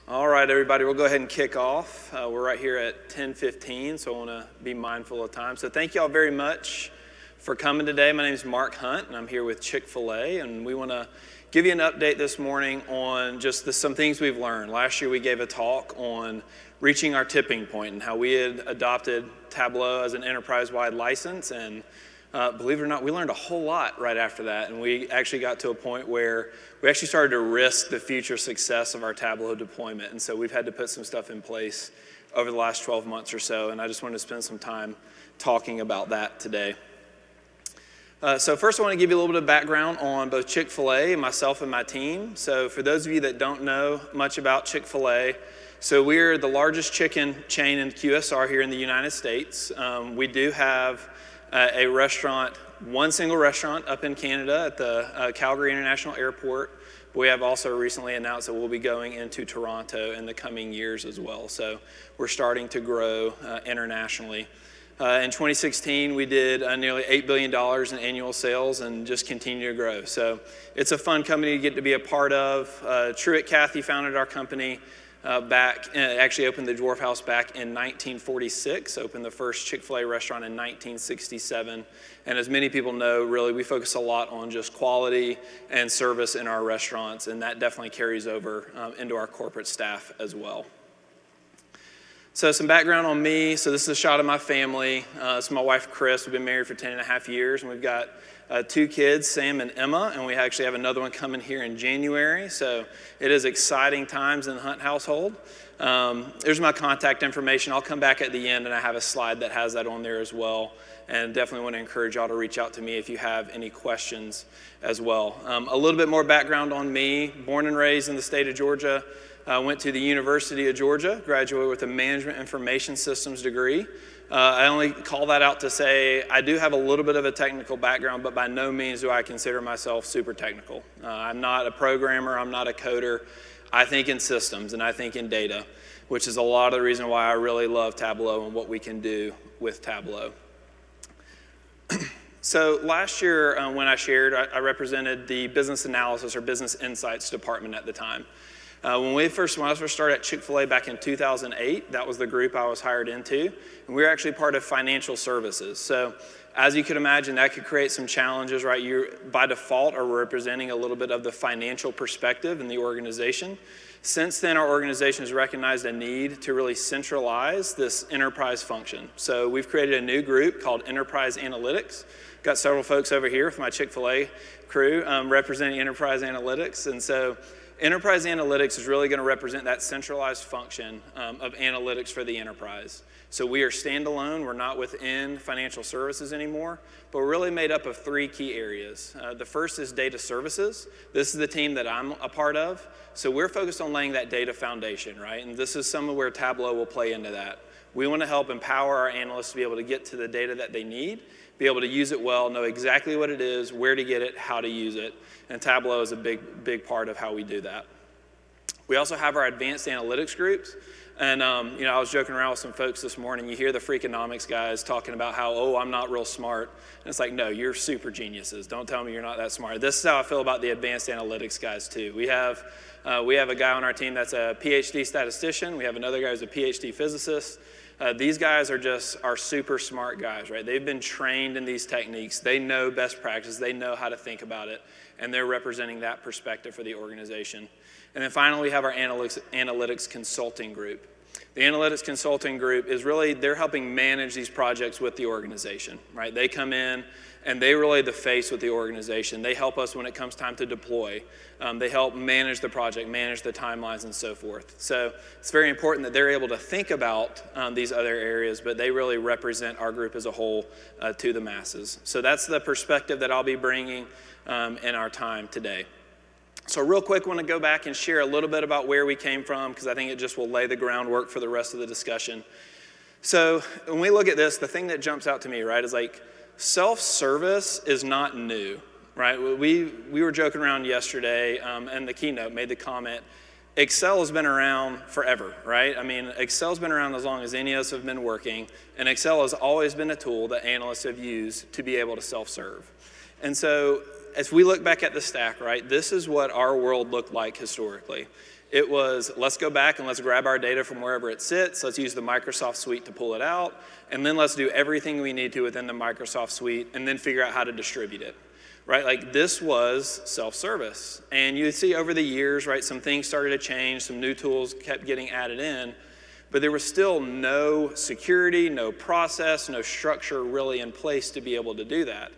All right, everybody, we'll go ahead and kick off. We're right here at 10:15, so I want to be mindful of time. So thank you all very much for coming today. My name is Mark Hunt, and I'm here with Chick-fil-A, and we want to give you an update this morning on just some things we've learned. Last year, we gave a talk on reaching our tipping point and how we had adopted Tableau as an enterprise-wide license, and believe it or not, we learned a whole lot right after that, and we actually got to a point where we actually started to risk the future success of our Tableau deployment, and so we've had to put some stuff in place over the last 12 months or so, and I just wanted to spend some time talking about that today. So first I want to give you a little bit of background on both Chick-fil-A, myself and my team. So for those of you that don't know much about Chick-fil-A, so we're the largest chicken chain in QSR here in the United States. We do have a restaurant, one single restaurant up in Canada at the Calgary International Airport. We have also recently announced that we'll be going into Toronto in the coming years as well. So we're starting to grow internationally. In 2016, we did nearly $8 billion in annual sales and just continue to grow. So it's a fun company to get to be a part of. Truett Cathy founded our company actually opened the Dwarf House back in 1946, opened the first Chick-fil-A restaurant in 1967. And as many people know, really, we focus a lot on just quality and service in our restaurants, and that definitely carries over into our corporate staff as well. So some background on me. So this is a shot of my family. This is my wife, Chris. We've been married for 10.5 years, and we've got 2 kids, Sam and Emma, and we actually have another one coming here in January. So it is exciting times in the Hunt household. There's my contact information. I'll come back at the end, and I have a slide that has that on there as well. And definitely want to encourage y'all to reach out to me if you have any questions as well. A little bit more background on me. Born and raised in the state of Georgia. Went to the University of Georgia, graduated with a Management Information Systems degree. I only call that out to say I do have a little bit of a technical background, but by no means do I consider myself super technical. I'm not a programmer, I'm not a coder. I think in systems and I think in data, which is a lot of the reason why I really love Tableau and what we can do with Tableau. So last year when I shared, I represented the business analysis or business insights department at the time. When I first started at Chick-fil-A back in 2008, that was the group I was hired into, and we were actually part of financial services. So as you could imagine, that could create some challenges, right? You, by default, are representing a little bit of the financial perspective in the organization. Since then, our organization has recognized a need to really centralize this enterprise function. So we've created a new group called Enterprise Analytics. Got several folks over here with my Chick-fil-A crew representing Enterprise Analytics, and so Enterprise Analytics is really going to represent that centralized function of analytics for the enterprise. So we are standalone. We're not within financial services anymore, but we're really made up of 3 key areas. The first is data services. This is the team that I'm a part of. So we're focused on laying that data foundation, right? And this is some of where Tableau will play into that. We want to help empower our analysts to be able to get to the data that they need, be able to use it well, know exactly what it is, where to get it, how to use it. And Tableau is a big part of how we do that. We also have our advanced analytics groups. And I was joking around with some folks this morning. You hear the Freakonomics guys talking about how, oh, I'm not real smart. And it's like, no, you're super geniuses. Don't tell me you're not that smart. This is how I feel about the advanced analytics guys too. We have a guy on our team that's a PhD statistician. We have another guy who's a PhD physicist. These guys are super smart guys, right? They've been trained in these techniques. They know best practices. They know how to think about it, and they're representing that perspective for the organization. And then finally, we have our analytics consulting group. The analytics consulting group is really, they're helping manage these projects with the organization, right? They come in and they really the face with the organization. They help us when it comes time to deploy. They help manage the project, manage the timelines and so forth. So it's very important that they're able to think about these other areas, but they really represent our group as a whole to the masses. So that's the perspective that I'll be bringing in our time today. So real quick, I want to go back and share a little bit about where we came from, because I think it just will lay the groundwork for the rest of the discussion. So when we look at this, the thing that jumps out to me, right, is like self-service is not new, right? We were joking around yesterday, and the keynote made the comment, Excel has been around forever, right? I mean, Excel's been around as long as any of us have been working, and Excel has always been a tool that analysts have used to be able to self-serve. And so as we look back at the stack, right, this is what our world looked like historically. It was, let's go back and let's grab our data from wherever it sits. Let's use the Microsoft suite to pull it out. And then let's do everything we need to within the Microsoft suite and then figure out how to distribute it, right? Like this was self-service. And you see over the years, right, some things started to change, some new tools kept getting added in, but there was still no security, no process, no structure really in place to be able to do that.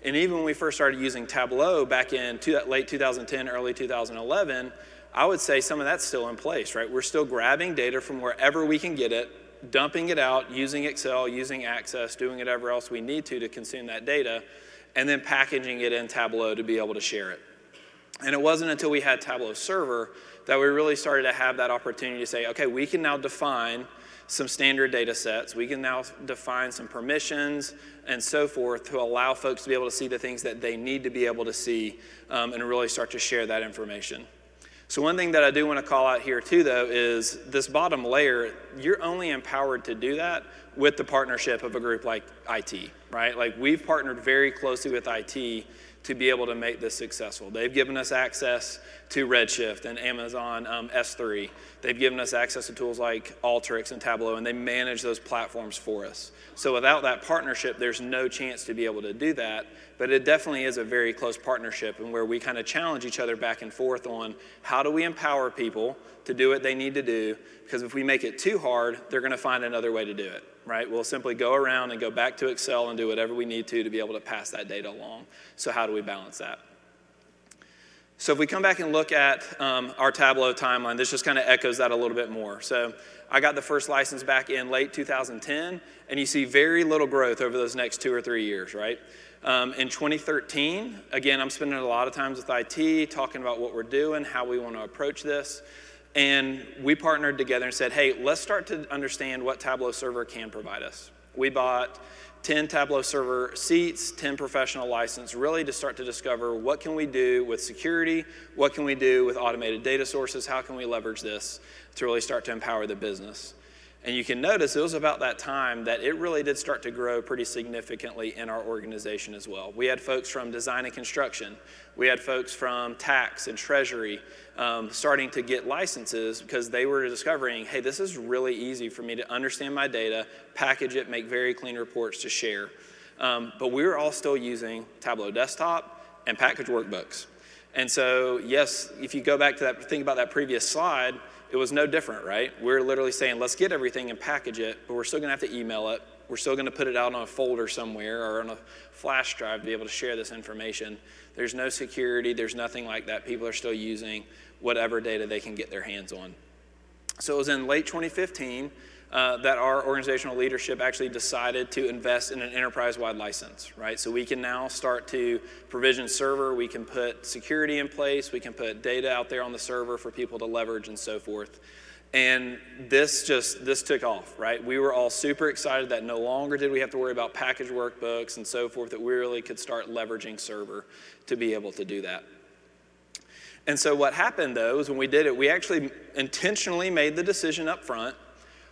And even when we first started using Tableau back in late 2010, early 2011, I would say some of that's still in place, right? We're still grabbing data from wherever we can get it, dumping it out, using Excel, using Access, doing whatever else we need to consume that data, and then packaging it in Tableau to be able to share it. And it wasn't until we had Tableau Server that we really started to have that opportunity to say, okay, we can now define some standard data sets. We can now define some permissions and so forth to allow folks to be able to see the things that they need to be able to see and really start to share that information. So one thing that I do want to call out here too, though, is this bottom layer, you're only empowered to do that with the partnership of a group like IT, right? Like we've partnered very closely with IT to be able to make this successful. They've given us access to Redshift and Amazon S3. They've given us access to tools like Alteryx and Tableau, and they manage those platforms for us. So without that partnership, there's no chance to be able to do that, but it definitely is a very close partnership and where we kind of challenge each other back and forth on how do we empower people to do what they need to do, because if we make it too hard, they're gonna find another way to do it, right? We'll simply go around and go back to Excel and do whatever we need to be able to pass that data along. So how do we balance that? So if we come back and look at our Tableau timeline, this just kind of echoes that a little bit more. So I got the first license back in late 2010, and you see very little growth over those next 2 or 3 years, right? In 2013, again, I'm spending a lot of time with IT, talking about what we're doing, how we want to approach this. And we partnered together and said, hey, let's start to understand what Tableau Server can provide us. We bought 10 Tableau Server seats, 10 professional license, really to start to discover what can we do with security, what can we do with automated data sources, how can we leverage this to really start to empower the business. And you can notice it was about that time that it really did start to grow pretty significantly in our organization as well. We had folks from design and construction. We had folks from tax and treasury starting to get licenses because they were discovering, hey, this is really easy for me to understand my data, package it, make very clean reports to share. But we were all still using Tableau Desktop and package workbooks. And so, yes, if you go back to that, think about that previous slide, it was no different, right? We're literally saying, let's get everything and package it, but we're still gonna have to email it. We're still gonna put it out on a folder somewhere or on a flash drive to be able to share this information. There's no security, there's nothing like that. People are still using whatever data they can get their hands on. So it was in late 2015 that our organizational leadership actually decided to invest in an enterprise-wide license, right? So we can now start to provision server, we can put security in place, we can put data out there on the server for people to leverage and so forth. And this took off, right? We were all super excited that no longer did we have to worry about package workbooks and so forth, that we really could start leveraging server to be able to do that. And so what happened though is when we did it, we actually intentionally made the decision up front,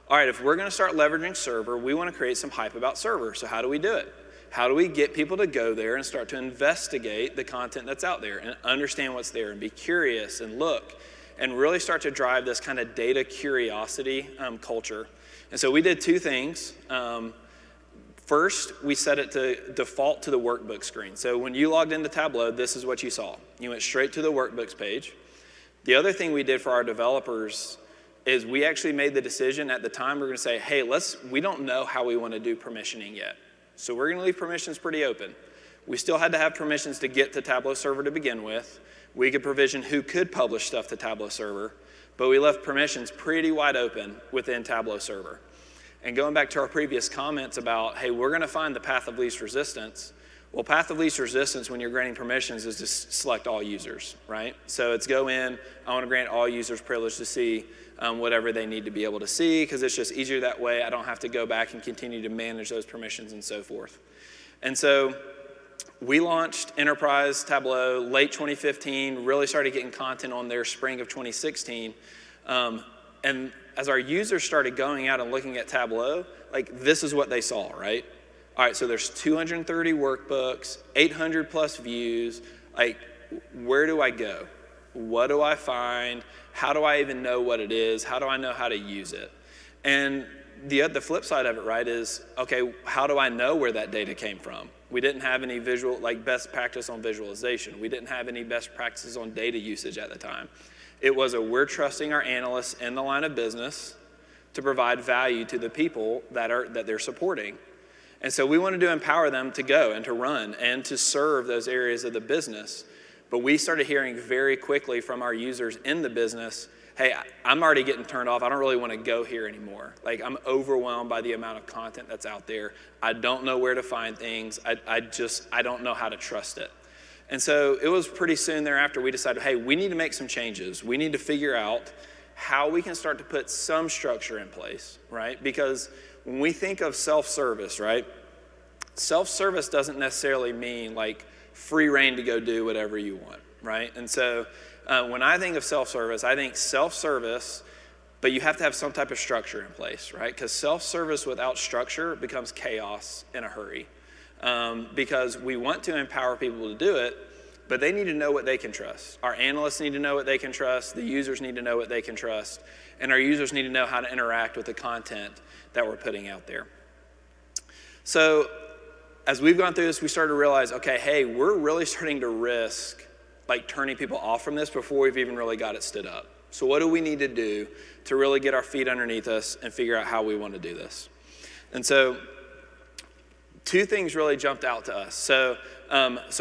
all right, if we're gonna start leveraging server, we wanna create some hype about server. So how do we do it? How do we get people to go there and start to investigate the content that's out there and understand what's there and be curious and look and really start to drive this kind of data curiosity culture? And so we did two things. First, we set it to default to the workbook screen. So when you logged into Tableau, this is what you saw. You went straight to the workbooks page. The other thing we did for our developers is we actually made the decision at the time, we're gonna say, hey, we don't know how we wanna do permissioning yet. So we're gonna leave permissions pretty open. We still had to have permissions to get to Tableau Server to begin with. We could provision who could publish stuff to Tableau Server, but we left permissions pretty wide open within Tableau Server. And going back to our previous comments about, hey, we're gonna find the path of least resistance. Well, path of least resistance when you're granting permissions is just select all users, right? So it's go in, I wanna grant all users privilege to see whatever they need to be able to see, because it's just easier that way. I don't have to go back and continue to manage those permissions and so forth. And so we launched Enterprise Tableau late 2015, really started getting content on there spring of 2016. And as our users started going out and looking at Tableau, like this is what they saw, right? All right, so there's 230 workbooks, 800 plus views, like where do I go? What do I find? How do I even know what it is? How do I know how to use it? And the flip side of it, right, is, okay, how do I know where that data came from? We didn't have any best practice on visualization. We didn't have any best practices on data usage at the time. It was we're trusting our analysts in the line of business to provide value to the people that they're supporting. And so we wanted to empower them to go and to run and to serve those areas of the business. But we started hearing very quickly from our users in the business, hey, I'm already getting turned off. I don't really want to go here anymore. Like, I'm overwhelmed by the amount of content that's out there. I don't know where to find things. I don't know how to trust it. And so it was pretty soon thereafter we decided, hey, we need to make some changes. We need to figure out how we can start to put some structure in place, right? Because when we think of self-service, right, self-service doesn't necessarily mean like free reign to go do whatever you want, right? And so when I think of self-service, I think self-service, but you have to have some type of structure in place, right? Because self-service without structure becomes chaos in a hurry. Because we want to empower people to do it, but they need to know what they can trust. Our analysts need to know what they can trust. The users need to know what they can trust. And our users need to know how to interact with the content that we're putting out there. So as we've gone through this, we started to realize, okay, hey, we're really starting to risk like turning people off from this before we've even really got it stood up. So what do we need to do to really get our feet underneath us and figure out how we want to do this? And so two things really jumped out to us. So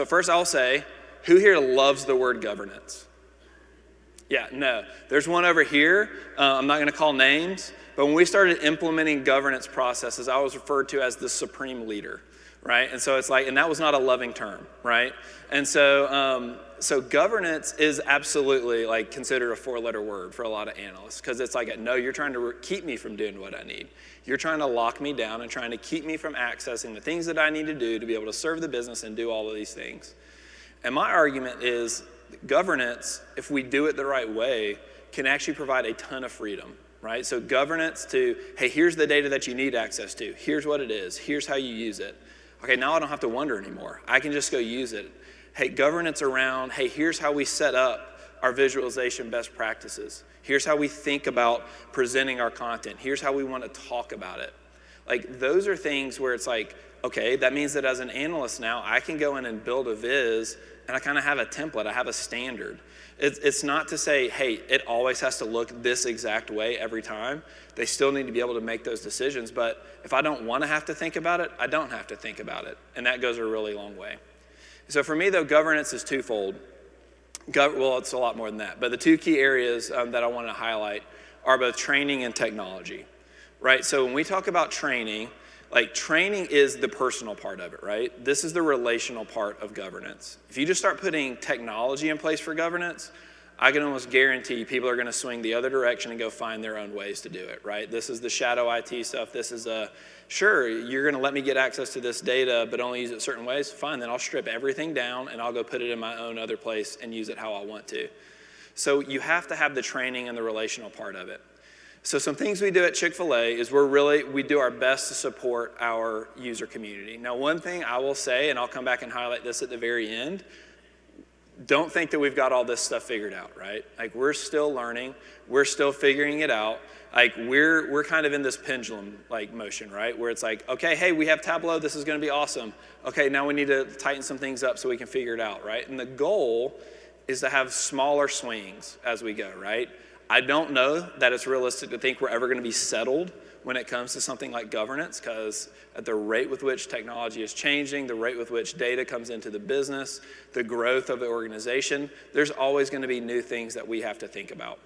first I'll say, who here loves the word governance? Yeah, no. There's one over here. I'm not going to call names, but when we started implementing governance processes, I was referred to as the supreme leader, right? And so it's like, and that was not a loving term, right? And so governance is absolutely like considered a 4-letter word for a lot of analysts, because it's like, no, you're trying to keep me from doing what I need. You're trying to lock me down and trying to keep me from accessing the things that I need to do to be able to serve the business and do all of these things. And my argument is governance, if we do it the right way, can actually provide a ton of freedom, right? So governance to, hey, here's the data that you need access to. Here's what it is. Here's how you use it. Okay, now I don't have to wonder anymore. I can just go use it. Hey, governance around, hey, here's how we set up our visualization best practices. Here's how we think about presenting our content. Here's how we want to talk about it. Like, those are things where it's like, okay, that means that as an analyst now, I can go in and build a viz, and I kind of have a template. I have a standard. It's not to say, hey, it always has to look this exact way every time. They still need to be able to make those decisions. But if I don't want to have to think about it, I don't have to think about it. And that goes a really long way. So for me, though, governance is twofold. Well, it's a lot more than that. But the two key areas that I want to highlight are both training and technology, right? So when we talk about training, like, training is the personal part of it, right? This is the relational part of governance. If you just start putting technology in place for governance, I can almost guarantee people are going to swing the other direction and go find their own ways to do it, right? This is the shadow IT stuff. This is sure, you're going to let me get access to this data, but only use it certain ways. Fine, then I'll strip everything down and I'll go put it in my own other place and use it how I want to. So you have to have the training and the relational part of it. So some things we do at Chick-fil-A is we do our best to support our user community. Now, one thing I will say, and I'll come back and highlight this at the very end, don't think that we've got all this stuff figured out, right? Like, we're still learning. We're still figuring it out. Like, we're kind of in this pendulum like motion, right? Where it's like, okay, hey, we have Tableau. This is going to be awesome. Okay, now we need to tighten some things up so we can figure it out, right? And the goal is to have smaller swings as we go, right? I don't know that it's realistic to think we're ever going to be settled when it comes to something like governance, because at the rate with which technology is changing, the rate with which data comes into the business, the growth of the organization, there's always going to be new things that we have to think about.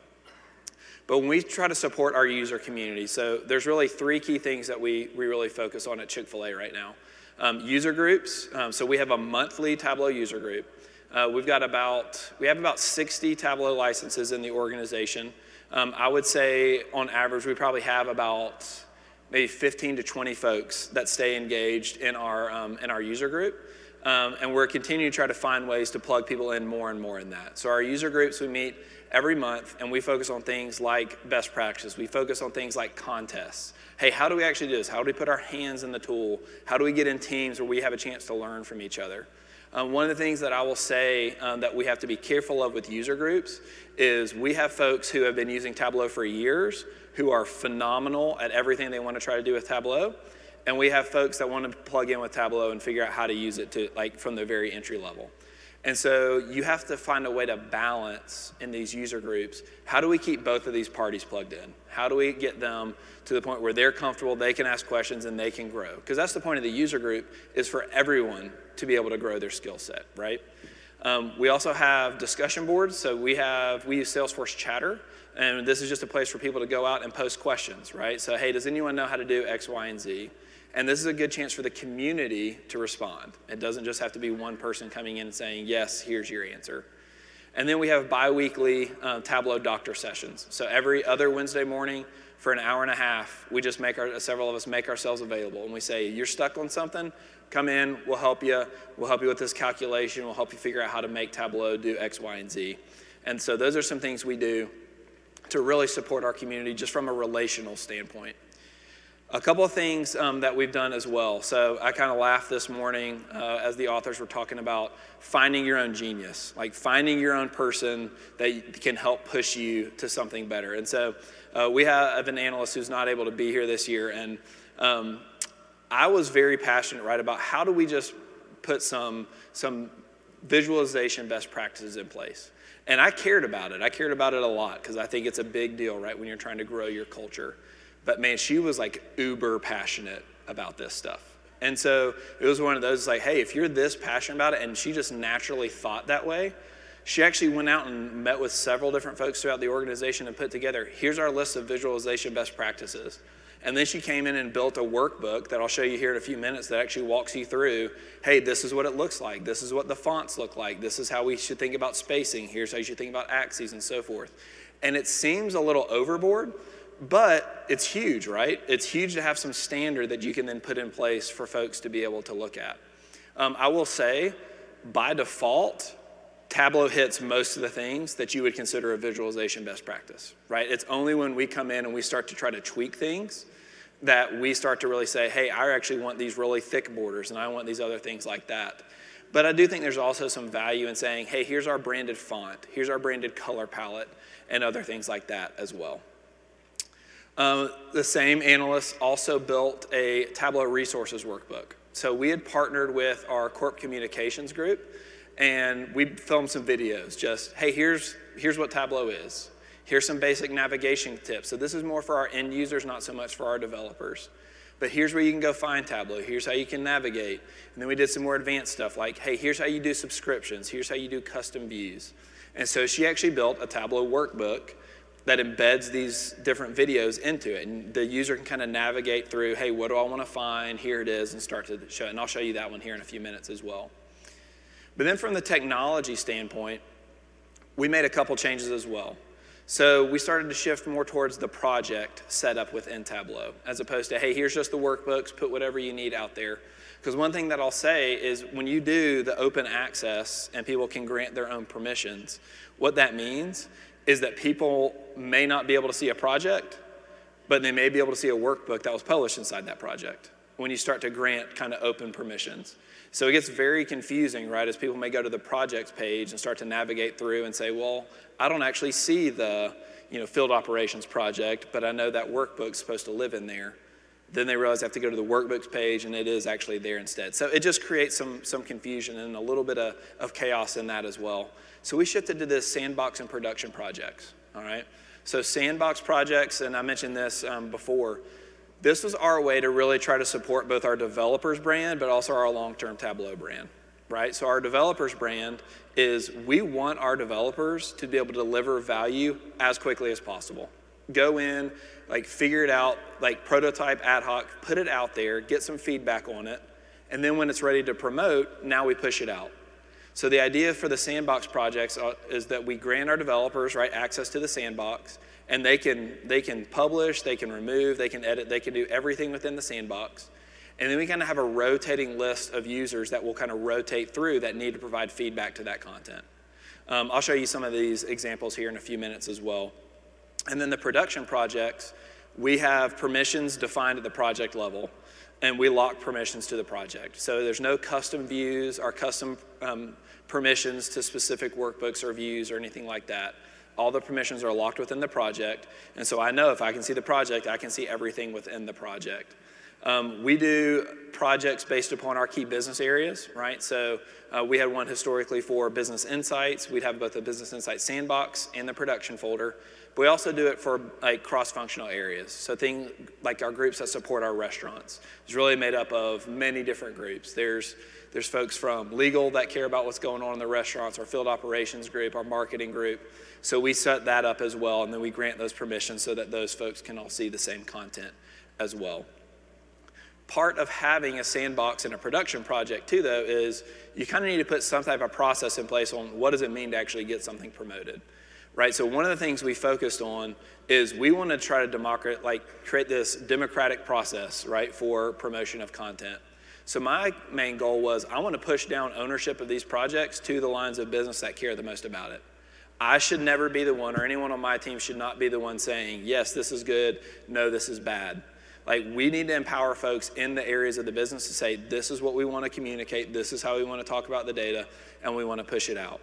But when we try to support our user community, so there's really 3 key things that we really focus on at Chick-fil-A right now. User groups, so we have a monthly Tableau user group. We have about 60 Tableau licenses in the organization. I would say on average we probably have about maybe 15 to 20 folks that stay engaged in our user group. And we're continuing to try to find ways to plug people in more and more in that. So our user groups, we meet every month and we focus on things like best practices. We focus on things like contests. Hey, how do we actually do this? How do we put our hands in the tool? How do we get in teams where we have a chance to learn from each other? One of the things that I will say that we have to be careful of with user groups is we have folks who have been using Tableau for years who are phenomenal at everything they want to try to do with Tableau. And we have folks that want to plug in with Tableau and figure out how to use it to, like, from the very entry level. And so you have to find a way to balance in these user groups. How do we keep both of these parties plugged in? How do we get them to the point where they're comfortable, they can ask questions, and they can grow? Because that's the point of the user group, is for everyone to be able to grow their skill set, right? We also have discussion boards. So we use Salesforce Chatter, and this is just a place for people to go out and post questions, right? So, hey, does anyone know how to do X, Y, and Z? And this is a good chance for the community to respond. It doesn't just have to be one person coming in and saying, yes, here's your answer. And then we have bi-weekly Tableau doctor sessions. So every other Wednesday morning for an hour and a half, we just several of us make ourselves available. And we say, you're stuck on something, come in, we'll help you. We'll help you with this calculation. We'll help you figure out how to make Tableau do X, Y, and Z. And so those are some things we do to really support our community just from a relational standpoint. A couple of things that we've done as well. So I kind of laughed this morning as the authors were talking about finding your own genius, like finding your own person that can help push you to something better. And so we have an analyst who's not able to be here this year. And I was very passionate, right, about how do we just put some visualization best practices in place. And I cared about it. I cared about it a lot because I think it's a big deal, right, when you're trying to grow your culture. But man, she was like uber passionate about this stuff. And so it was one of those like, hey, if you're this passionate about it, and she just naturally thought that way, she actually went out and met with several different folks throughout the organization and put together, here's our list of visualization best practices. And then she came in and built a workbook that I'll show you here in a few minutes that actually walks you through, hey, this is what it looks like. This is what the fonts look like. This is how we should think about spacing. Here's how you should think about axes and so forth. And it seems a little overboard, but it's huge, right? It's huge to have some standard that you can then put in place for folks to be able to look at. I will say, by default, Tableau hits most of the things that you would consider a visualization best practice, right? It's only when we come in and we start to try to tweak things that we start to really say, hey, I actually want these really thick borders and I want these other things like that. But I do think there's also some value in saying, hey, here's our branded font, here's our branded color palette, and other things like that as well. The same analyst also built a Tableau resources workbook. So we had partnered with our corp communications group, and we filmed some videos. Just, hey, here's what Tableau is. Here's some basic navigation tips. So this is more for our end users, not so much for our developers. But here's where you can go find Tableau. Here's how you can navigate. And then we did some more advanced stuff like, hey, here's how you do subscriptions. Here's how you do custom views. And so she actually built a Tableau workbook that embeds these different videos into it. And the user can kind of navigate through, hey, what do I want to find? Here it is, and start to show it. And I'll show you that one here in a few minutes as well. But then from the technology standpoint, we made a couple changes as well. So we started to shift more towards the project setup within Tableau, as opposed to, hey, here's just the workbooks, put whatever you need out there. Because one thing that I'll say is when you do the open access and people can grant their own permissions, what that means is that people may not be able to see a project, but they may be able to see a workbook that was published inside that project when you start to grant kind of open permissions. So it gets very confusing, right, as people may go to the projects page and start to navigate through and say, well, I don't actually see the field operations project, but I know that workbook's supposed to live in there. Then they realize they have to go to the workbooks page, and it is actually there instead. So it just creates some confusion and a little bit of chaos in that as well. So we shifted to this sandbox and production projects, all right? So sandbox projects, and I mentioned this before, this was our way to really try to support both our developers brand, but also our long-term Tableau brand, right? So our developers brand is we want our developers to be able to deliver value as quickly as possible. Go in, like figure it out, like prototype ad hoc, put it out there, get some feedback on it, and then when it's ready to promote, now we push it out. So the idea for the sandbox projects is that we grant our developers, right, access to the sandbox, and they can publish, they can remove, they can edit, they can do everything within the sandbox. And then we kind of have a rotating list of users that will kind of rotate through that need to provide feedback to that content. I'll show you some of these examples here in a few minutes as well. And then the production projects, we have permissions defined at the project level. and we lock permissions to the project. So there's no custom views or custom permissions to specific workbooks or views or anything like that. All the permissions are locked within the project, and so I know if I can see the project, I can see everything within the project. We do projects based upon our key business areas, right? So we had one historically for business insights. We'd have both the business insights sandbox and the production folder. But we also do it for like cross-functional areas. So things like our groups that support our restaurants. It's really made up of many different groups. There's folks from legal that care about what's going on in the restaurants, our field operations group, our marketing group. So we set that up as well, and then we grant those permissions so that those folks can all see the same content as well. Part of having a sandbox in a production project too, though, is you kind of need to put some type of process in place on what does it mean to actually get something promoted, right? So one of the things we focused on is we want to try to create this democratic process, right, for promotion of content. So my main goal was I want to push down ownership of these projects to the lines of business that care the most about it. I should never be the one, or anyone on my team should not be the one saying, yes, this is good, no, this is bad. Like, we need to empower folks in the areas of the business to say, this is what we want to communicate, this is how we want to talk about the data, and we want to push it out.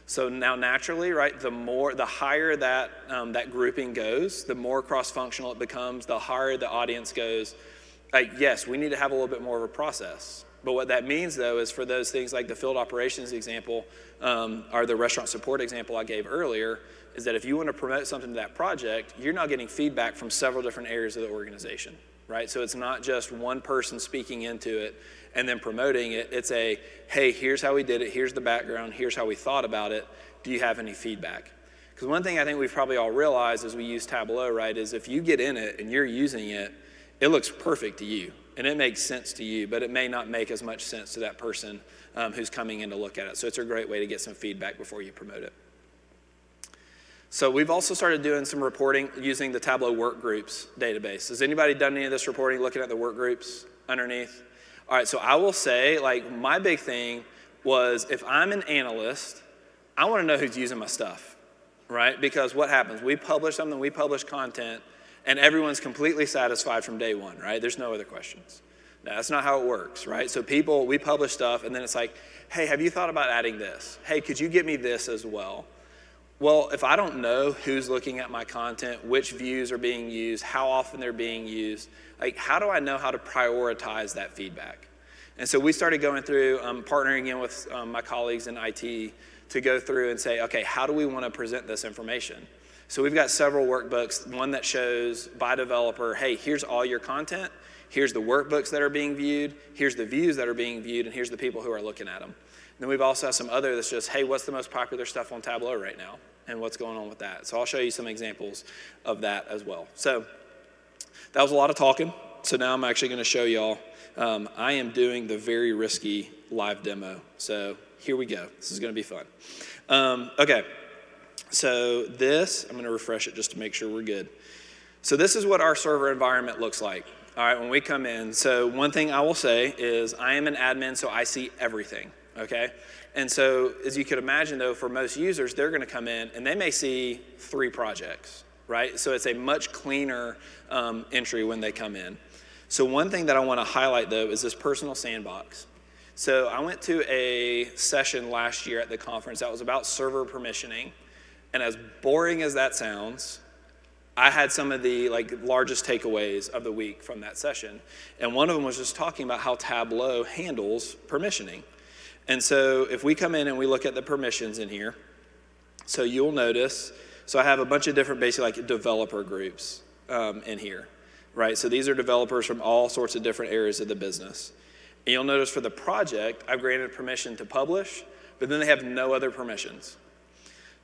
So now naturally, right, the higher that, that grouping goes, the more cross-functional it becomes, the higher the audience goes. Like, yes, we need to have a little bit more of a process. But what that means, though, is for those things like the field operations example, or the restaurant support example I gave earlier, is that if you want to promote something to that project, you're now getting feedback from several different areas of the organization, right? So it's not just one person speaking into it and then promoting it. It's a, hey, here's how we did it, here's the background, here's how we thought about it. Do you have any feedback? Because one thing I think we've probably all realized as we use Tableau, right, is if you get in it and you're using it, it looks perfect to you and it makes sense to you, but it may not make as much sense to that person who's coming in to look at it. So it's a great way to get some feedback before you promote it. So we've also started doing some reporting using the Tableau work groups database. Has anybody done any of this reporting looking at the work groups underneath? All right, so I will say, like, my big thing was if I'm an analyst, I want to know who's using my stuff, right? Because what happens? We publish something, we publish content, and everyone's completely satisfied from day one, right? There's no other questions. No, that's not how it works, right? So we publish stuff, and then it's like, hey, have you thought about adding this? Hey, could you get me this as well? Well, if I don't know who's looking at my content, which views are being used, how often they're being used, like, how do I know how to prioritize that feedback? And so we started going through, partnering in with my colleagues in IT to go through and say, okay, how do we want to present this information? So we've got several workbooks, one that shows by developer, hey, here's all your content, here's the workbooks that are being viewed, here's the views that are being viewed, and here's the people who are looking at them. And then we've also had some other that's just, hey, what's the most popular stuff on Tableau right now? And what's going on with that. So I'll show you some examples of that as well. So that was a lot of talking. So now I'm actually going to show y'all. I am doing the very risky live demo. So here we go. This is going to be fun. Okay. So this, I'm going to refresh it just to make sure we're good. So this is what our server environment looks like. All right, when we come in. So one thing I will say is I am an admin, so I see everything. Okay? And so as you could imagine, though, for most users, they're going to come in and they may see 3 projects, right? So it's a much cleaner entry when they come in. So one thing that I want to highlight, though, is this personal sandbox. So I went to a session last year at the conference that was about server permissioning. And as boring as that sounds, I had some of the largest takeaways of the week from that session. And one of them was just talking about how Tableau handles permissioning. And so if we come in and we look at the permissions in here, so you'll notice, so I have a bunch of different basic developer groups in here, right? So these are developers from all sorts of different areas of the business. And you'll notice for the project, I've granted permission to publish, but then they have no other permissions.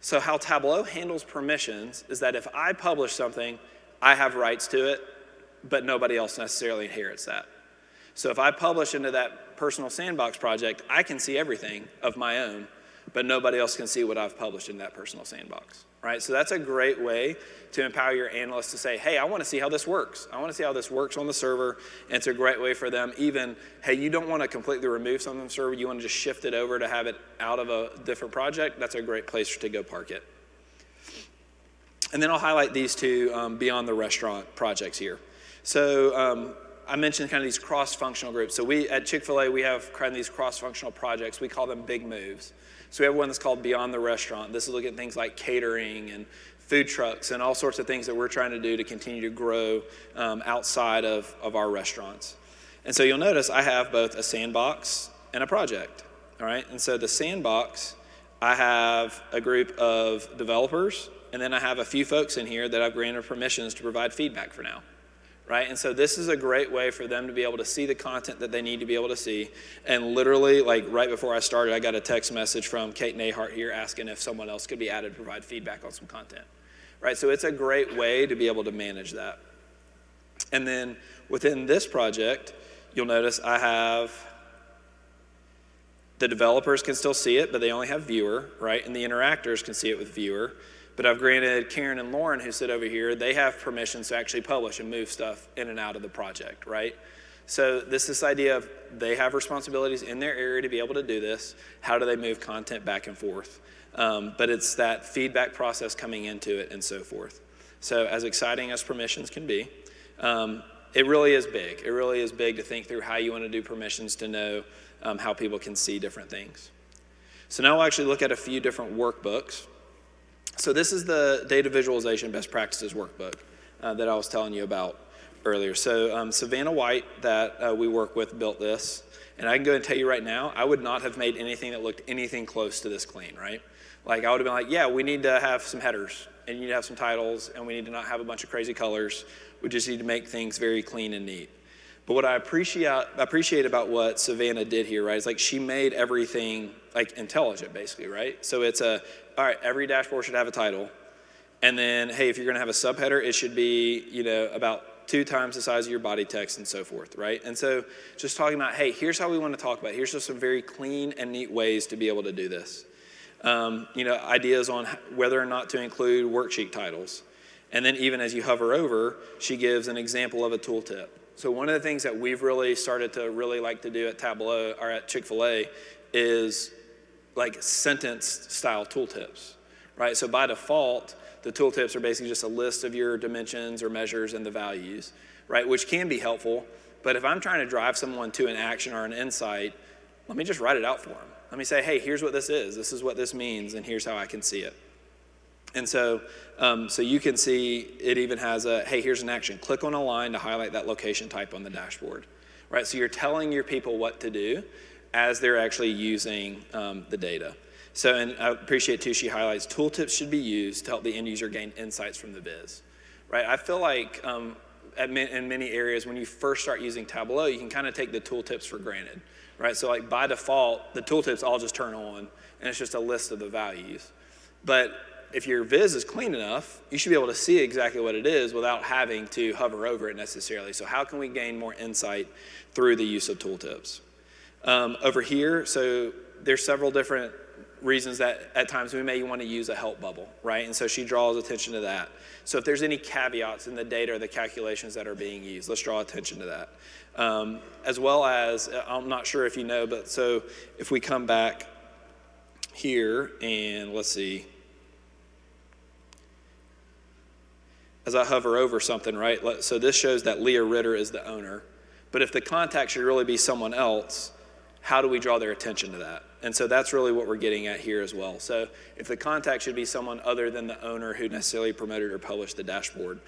So how Tableau handles permissions is that if I publish something, I have rights to it, but nobody else necessarily inherits that. So if I publish into that personal sandbox project, I can see everything of my own, but nobody else can see what I've published in that personal sandbox, right? So that's a great way to empower your analysts to say, hey, I want to see how this works. I want to see how this works on the server, and it's a great way for them even, hey, you don't want to completely remove something from the server, you want to just shift it over to have it out of a different project, that's a great place to go park it. And then I'll highlight these two beyond the restaurant projects here. So I mentioned kind of these cross-functional groups. So we, at Chick-fil-A, we have kind of these cross-functional projects. We call them big moves. So we have one that's called Beyond the Restaurant. This is looking at things like catering and food trucks and all sorts of things that we're trying to do to continue to grow outside of our restaurants. And so you'll notice I have both a sandbox and a project, all right? And so the sandbox, I have a group of developers, and then I have a few folks in here that I've granted permissions to provide feedback for now, right? And so this is a great way for them to be able to see the content that they need to be able to see. And literally, like right before I started, I got a text message from Kate Nahart here asking if someone else could be added to provide feedback on some content, right? So it's a great way to be able to manage that. And then within this project, you'll notice I have the developers can still see it, but they only have viewer, right? And the interactors can see it with viewer. But I've granted Karen and Lauren, who sit over here, they have permissions to actually publish and move stuff in and out of the project, right? So this idea of they have responsibilities in their area to be able to do this. How do they move content back and forth? But it's that feedback process coming into it and so forth. So as exciting as permissions can be, it really is big. It really is big to think through how you want to do permissions to know how people can see different things. So now we'll actually look at a few different workbooks. So this is the data visualization best practices workbook that I was telling you about earlier. So Savannah White that we work with built this. And I can go and tell you right now, I would not have made anything that looked anything close to this clean, right? Like I would have been like, yeah, we need to have some headers and you need to have some titles and we need to not have a bunch of crazy colors. We just need to make things very clean and neat. But what I appreciate about what Savannah did here, right, is like she made everything like intelligent basically, right? So it's all right, every dashboard should have a title. And then, hey, if you're gonna have a subheader, it should be, you know, about 2 times the size of your body text and so forth, right? And so just talking about, hey, here's how we wanna talk about it. Here's just some very clean and neat ways to be able to do this. You know, ideas on whether or not to include worksheet titles. And then even as you hover over, she gives an example of a tooltip. So one of the things that we've really started to really like to do at Tableau or at Chick-fil-A is like sentence style tooltips, right? So by default, the tooltips are basically just a list of your dimensions or measures and the values, right? Which can be helpful, but if I'm trying to drive someone to an action or an insight, let me just write it out for them. Let me say, hey, here's what this is what this means, and here's how I can see it. And so, so you can see it even has a, hey, here's an action. Click on a line to highlight that location type on the dashboard, right? So you're telling your people what to do as they're actually using the data. So, and I appreciate too, she highlights tooltips should be used to help the end user gain insights from the viz, right? I feel like in many areas when you first start using Tableau, you can kind of take the tooltips for granted, right? So like by default, the tooltips all just turn on and it's just a list of the values. But if your viz is clean enough, you should be able to see exactly what it is without having to hover over it necessarily. So how can we gain more insight through the use of tooltips? Over here, so there's several different reasons that at times we may want to use a help bubble, right? And so she draws attention to that. So if there's any caveats in the data or the calculations that are being used, let's draw attention to that. As well as, I'm not sure if you know, but so if we come back here and let's see, as I hover over something, right? So this shows that Leah Ritter is the owner. But if the contact should really be someone else, how do we draw their attention to that? And so that's really what we're getting at here as well. So if the contact should be someone other than the owner who necessarily promoted or published the dashboard,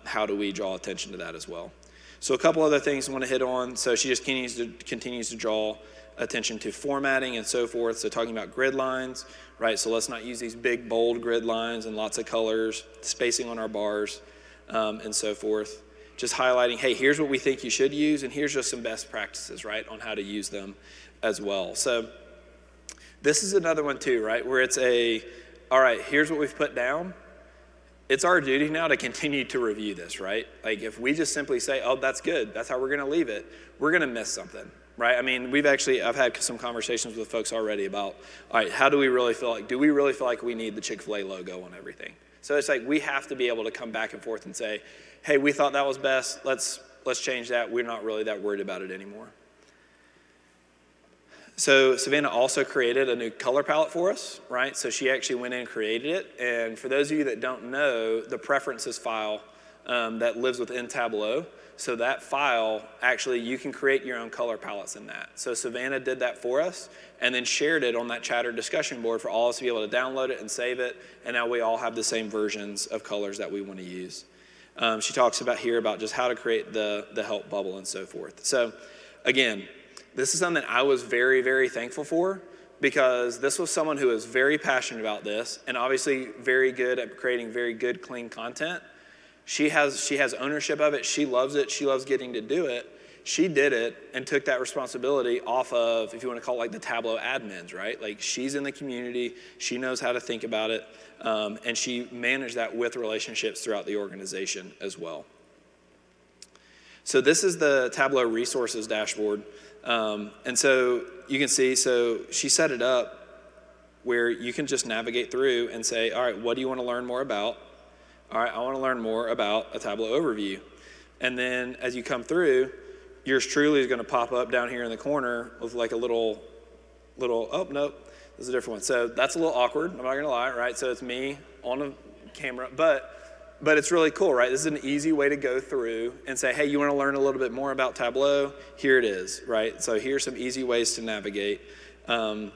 how do we draw attention to that as well? So a couple other things I want to hit on. So she just continues to draw attention to formatting and so forth. So talking about grid lines, right? So let's not use these big, bold grid lines and lots of colors, spacing on our bars, and so forth. Just highlighting, hey, here's what we think you should use, and here's just some best practices, right, on how to use them as well. So this is another one too, right, where it's all right, here's what we've put down. It's our duty now to continue to review this, right? Like if we just simply say, oh, that's good, that's how we're gonna leave it, we're gonna miss something, right? I mean, I've had some conversations with folks already about, all right, how do we really feel like, do we really feel like we need the Chick-fil-A logo on everything? So it's like we have to be able to come back and forth and say, hey, we thought that was best, let's change that. We're not really that worried about it anymore. So Savannah also created a new color palette for us, right? So she actually went in and created it. And for those of you that don't know, the preferences file that lives within Tableau. So that file, actually, you can create your own color palettes in that. So Savannah did that for us and then shared it on that chatter discussion board for all of us to be able to download it and save it. And now we all have the same versions of colors that we want to use. She talks about here about just how to create the help bubble and so forth. So again, this is something I was very, very thankful for, because this was someone who was very passionate about this and obviously very good at creating very good, clean content. She has ownership of it. She loves it. She loves getting to do it. She did it and took that responsibility off of, if you want to call it like the Tableau admins, right? Like, she's in the community. She knows how to think about it. And she managed that with relationships throughout the organization as well. So this is the Tableau resources dashboard. And so you can see, so she set it up where you can just navigate through and say, all right, what do you want to learn more about? All right, I want to learn more about a Tableau overview. And then as you come through, yours truly is going to pop up down here in the corner with like a little, oh, nope, this is a different one. So that's a little awkward, I'm not going to lie, right? So it's me on a camera, but it's really cool, right? This is an easy way to go through and say, hey, you want to learn a little bit more about Tableau? Here it is, right? So here's some easy ways to navigate. You want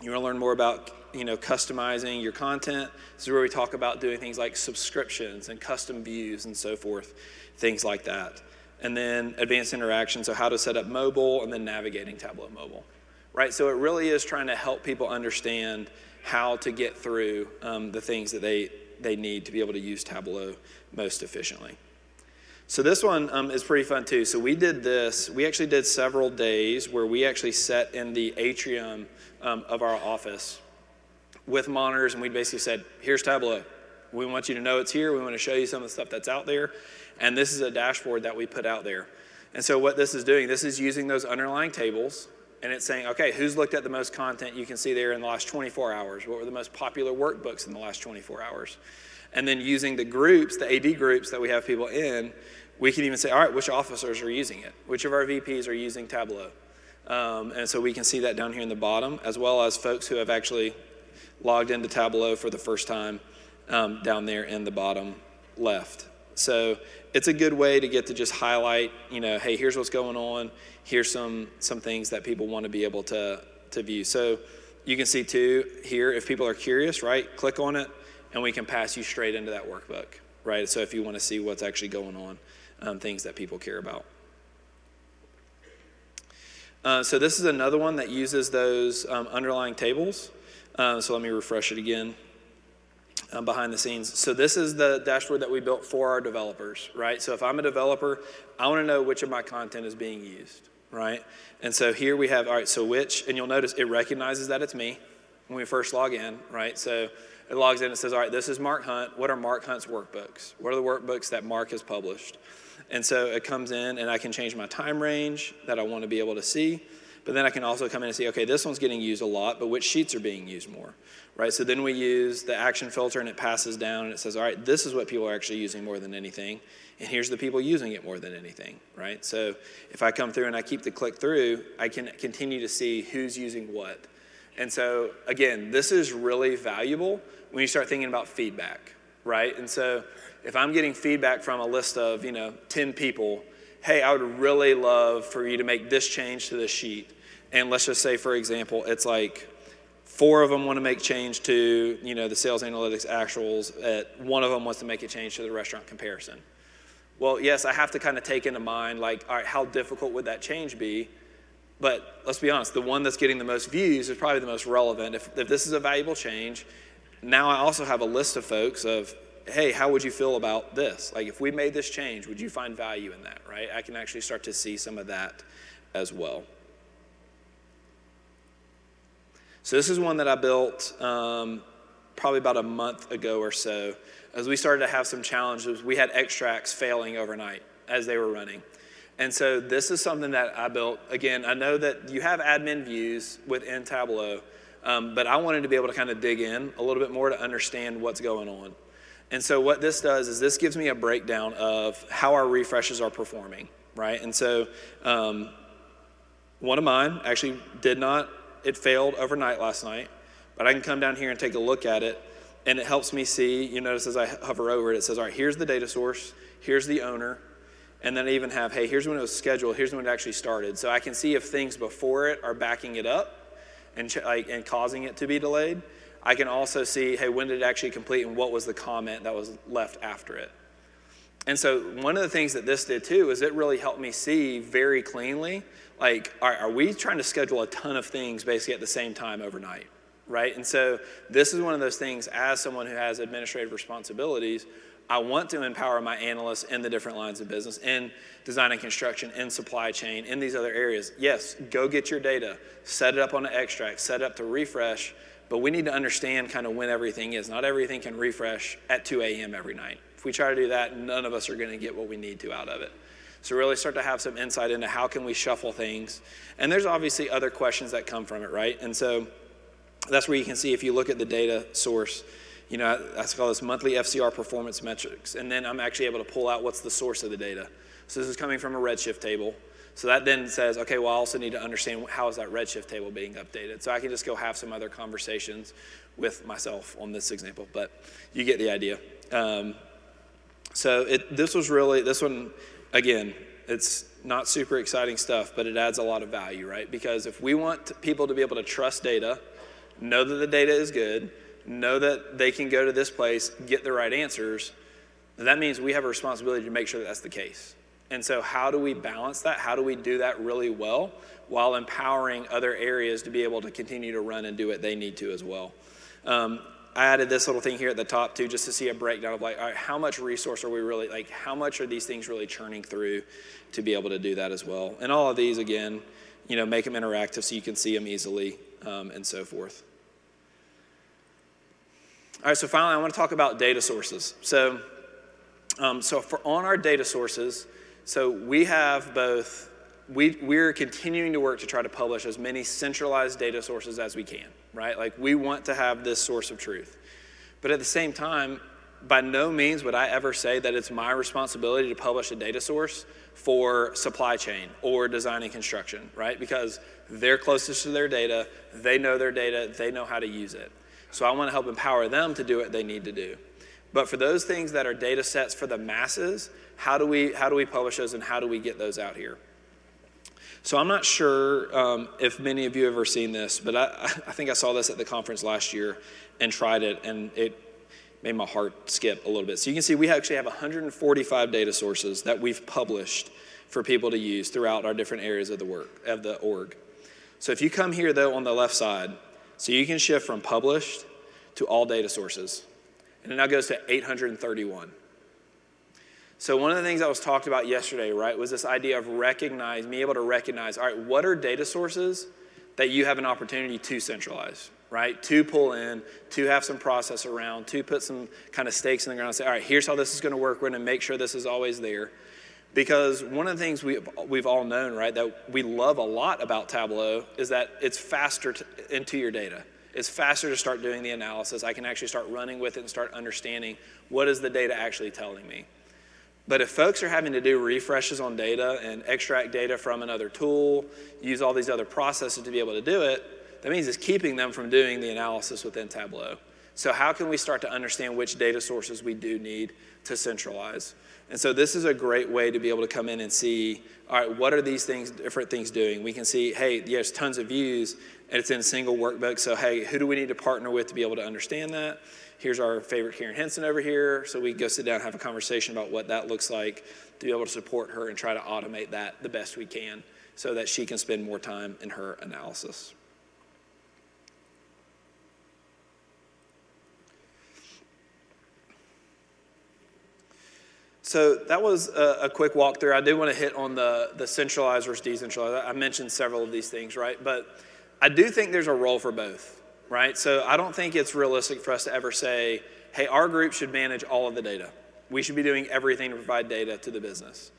to learn more about, customizing your content. This is where we talk about doing things like subscriptions and custom views and so forth, things like that. And then advanced interaction, so how to set up mobile, and then navigating Tableau mobile, right? So it really is trying to help people understand how to get through the things that they need to be able to use Tableau most efficiently. So this one is pretty fun too. So we did this, we actually did several days where we actually sat in the atrium of our office with monitors, and we basically said, here's Tableau. We want you to know it's here. We want to show you some of the stuff that's out there. And this is a dashboard that we put out there. And so what this is doing, this is using those underlying tables, and it's saying, okay, who's looked at the most content you can see there in the last 24 hours? What were the most popular workbooks in the last 24 hours? And then using the groups, the AD groups that we have people in, we can even say, all right, which officers are using it? Which of our VPs are using Tableau? And so we can see that down here in the bottom, as well as folks who have actually logged into Tableau for the first time down there in the bottom left. So it's a good way to get to just highlight, hey, here's what's going on. Here's some things that people want to be able to view. So you can see too here, if people are curious, right, click on it and we can pass you straight into that workbook, right? So if you want to see what's actually going on, things that people care about. So this is another one that uses those underlying tables. So let me refresh it again. Behind the scenes. So this is the dashboard that we built for our developers, right? So if I'm a developer, I want to know which of my content is being used, right? And so here we have, all right, so which, and you'll notice it recognizes that it's me when we first log in, right? So it logs in and says, all right, this is Mark Hunt. What are Mark Hunt's workbooks? What are the workbooks that Mark has published? And so it comes in and I can change my time range that I want to be able to see. But then I can also come in and see, okay, this one's getting used a lot, but which sheets are being used more, right? So then we use the action filter and it passes down and it says, all right, this is what people are actually using more than anything. And here's the people using it more than anything, right? So if I come through and I keep the click through, I can continue to see who's using what. And so again, this is really valuable when you start thinking about feedback, right? And so if I'm getting feedback from a list of, 10 people, hey, I would really love for you to make this change to this sheet. And let's just say, for example, it's like 4 of them want to make change to, the sales analytics actuals. One of them wants to make a change to the restaurant comparison. Well, yes, I have to kind of take into mind, like, all right, how difficult would that change be? But let's be honest, the one that's getting the most views is probably the most relevant. If this is a valuable change, now I also have a list of folks of, hey, how would you feel about this? Like, if we made this change, would you find value in that, right? I can actually start to see some of that as well. So this is one that I built probably about a month ago or so. As we started to have some challenges, we had extracts failing overnight as they were running. And so this is something that I built. Again, I know that you have admin views within Tableau, but I wanted to be able to kind of dig in a little bit more to understand what's going on. And so what this does is this gives me a breakdown of how our refreshes are performing, right? And so one of mine actually it failed overnight last night, but I can come down here and take a look at it. And it helps me see, you notice as I hover over it, it says, all right, here's the data source, here's the owner, and then I even have, hey, here's when it was scheduled, here's when it actually started. So I can see if things before it are backing it up and causing it to be delayed. I can also see, hey, when did it actually complete and what was the comment that was left after it. And so one of the things that this did too is it really helped me see very cleanly, like, all right, are we trying to schedule a ton of things basically at the same time overnight, right? And so this is one of those things, as someone who has administrative responsibilities, I want to empower my analysts in the different lines of business, in design and construction, in supply chain, in these other areas. Yes, go get your data, set it up on an extract, set it up to refresh, but we need to understand kind of when everything is. Not everything can refresh at 2 a.m. every night. If we try to do that, none of us are going to get what we need to out of it. So really start to have some insight into how can we shuffle things. And there's obviously other questions that come from it, right? And so that's where you can see if you look at the data source, you know, I call this monthly FCR performance metrics. And then I'm actually able to pull out what's the source of the data. So this is coming from a Redshift table. So that then says, okay, well, I also need to understand how is that Redshift table being updated. So I can just go have some other conversations with myself on this example, but you get the idea. So this one, again, it's not super exciting stuff, but it adds a lot of value, right? Because if we want people to be able to trust data, know that the data is good, know that they can go to this place, get the right answers, that means we have a responsibility to make sure that that's the case. And so how do we balance that? How do we do that really well while empowering other areas to be able to continue to run and do what they need to as well? I added this little thing here at the top too, just to see a breakdown of like, all right, how much resource are we really, like how much are these things really churning through to be able to do that as well? And all of these, again, you know, make them interactive so you can see them easily and so forth. All right, so finally I want to talk about data sources. So on our data sources, so we have both, we're continuing to work to try to publish as many centralized data sources as we can, right? Like we want to have this source of truth. But at the same time, by no means would I ever say that it's my responsibility to publish a data source for supply chain or design and construction, right? Because they're closest to their data, they know their data, they know how to use it. So I want to help empower them to do what they need to do. But for those things that are data sets for the masses, how do we publish those and how do we get those out here? So I'm not sure if many of you have ever seen this, but I think I saw this at the conference last year and tried it, and it made my heart skip a little bit. So you can see we actually have 145 data sources that we've published for people to use throughout our different areas of the org. So if you come here though on the left side, so you can shift from published to all data sources. And it now goes to 831. So one of the things that was talked about yesterday, right, was this idea of being able to recognize, all right, what are data sources that you have an opportunity to centralize, right? To pull in, to have some process around, to put some kind of stakes in the ground and say, all right, here's how this is going to work. We're going to make sure this is always there. Because one of the things we've all known, right, that we love a lot about Tableau is that it's faster into your data. It's faster to start doing the analysis. I can actually start running with it and start understanding what is the data actually telling me. But if folks are having to do refreshes on data and extract data from another tool, use all these other processes to be able to do it, that means it's keeping them from doing the analysis within Tableau. So how can we start to understand which data sources we do need to centralize? And so this is a great way to be able to come in and see, all right, what are these things, different things doing? We can see, hey, there's tons of views, and it's in a single workbook. So, hey, who do we need to partner with to be able to understand that? Here's our favorite Karen Henson over here. So we can go sit down and have a conversation about what that looks like to be able to support her and try to automate that the best we can so that she can spend more time in her analysis. So that was a quick walkthrough. I do want to hit on the centralized versus decentralized. I mentioned several of these things, right? But I do think there's a role for both, right? So I don't think it's realistic for us to ever say, hey, our group should manage all of the data. We should be doing everything to provide data to the business.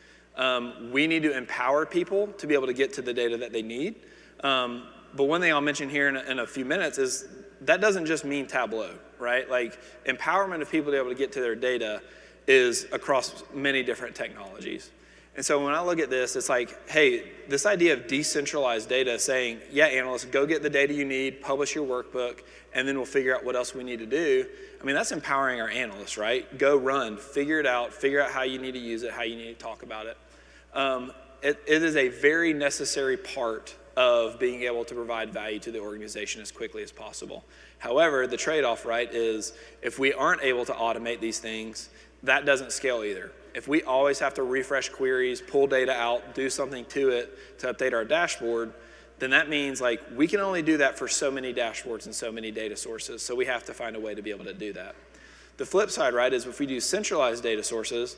We need to empower people to be able to get to the data that they need. But one thing I'll mention here in a few minutes is that doesn't just mean Tableau, right? Like empowerment of people to be able to get to their data is across many different technologies. And so when I look at this, it's like, hey, this idea of decentralized data saying, yeah, analysts, go get the data you need, publish your workbook, and then we'll figure out what else we need to do. I mean, that's empowering our analysts, right? Go run, figure it out, figure out how you need to use it, how you need to talk about it. It is a very necessary part of being able to provide value to the organization as quickly as possible. However, the trade-off, right, is if we aren't able to automate these things, that doesn't scale either. If we always have to refresh queries, pull data out, do something to it to update our dashboard, then that means like we can only do that for so many dashboards and so many data sources. So we have to find a way to be able to do that. The flip side, right, is if we do centralized data sources,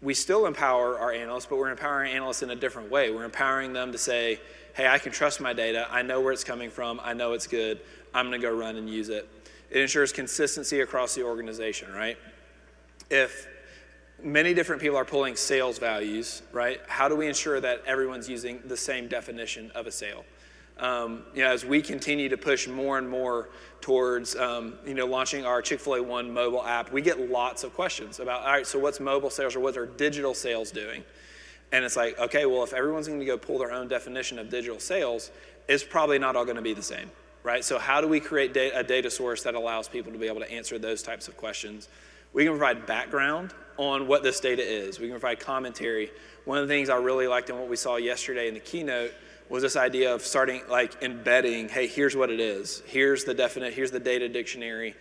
we still empower our analysts, but we're empowering analysts in a different way. We're empowering them to say, hey, I can trust my data. I know where it's coming from. I know it's good. I'm going to go run and use it. It ensures consistency across the organization, right? If many different people are pulling sales values, right? How do we ensure that everyone's using the same definition of a sale? As we continue to push more and more towards launching our Chick-fil-A One mobile app, we get lots of questions about, all right, so what's mobile sales or what's our digital sales doing? And it's like, okay, well, if everyone's going to go pull their own definition of digital sales, it's probably not all going to be the same, right? So how do we create a data source that allows people to be able to answer those types of questions? We can provide background on what this data is. We can provide commentary. One of the things I really liked in what we saw yesterday in the keynote was this idea of starting like embedding, hey, here's what it is. Here's the here's the data dictionary.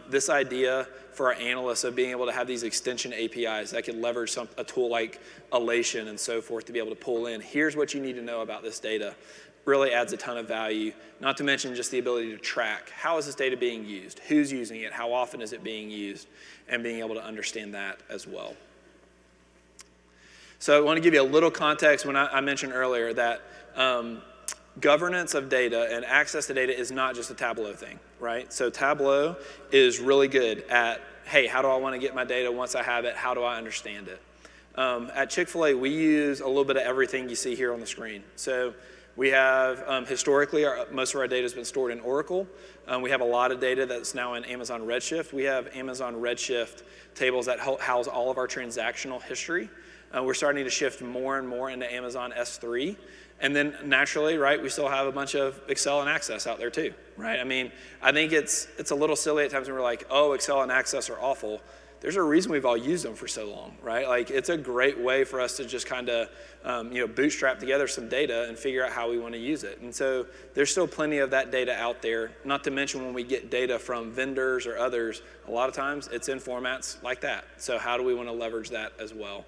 This idea for our analysts of being able to have these extension APIs that can leverage a tool like Elation and so forth to be able to pull in, here's what you need to know about this data, really adds a ton of value, not to mention just the ability to track. How is this data being used? Who's using it? How often is it being used? And being able to understand that as well. So I want to give you a little context when I mentioned earlier that governance of data and access to data is not just a Tableau thing, right? So Tableau is really good at, hey, how do I want to get my data once I have it? How do I understand it? At Chick-fil-A, we use a little bit of everything you see here on the screen. So we have, historically, most of our data has been stored in Oracle. We have a lot of data that's now in Amazon Redshift. We have Amazon Redshift tables that house all of our transactional history. We're starting to shift more and more into Amazon S3. And then naturally, right, we still have a bunch of Excel and Access out there too, right? I mean, I think it's a little silly at times when we're like, oh, Excel and Access are awful. There's a reason we've all used them for so long, right? Like, it's a great way for us to just kind of, bootstrap together some data and figure out how we want to use it. And so there's still plenty of that data out there, not to mention when we get data from vendors or others, a lot of times it's in formats like that. So how do we want to leverage that as well?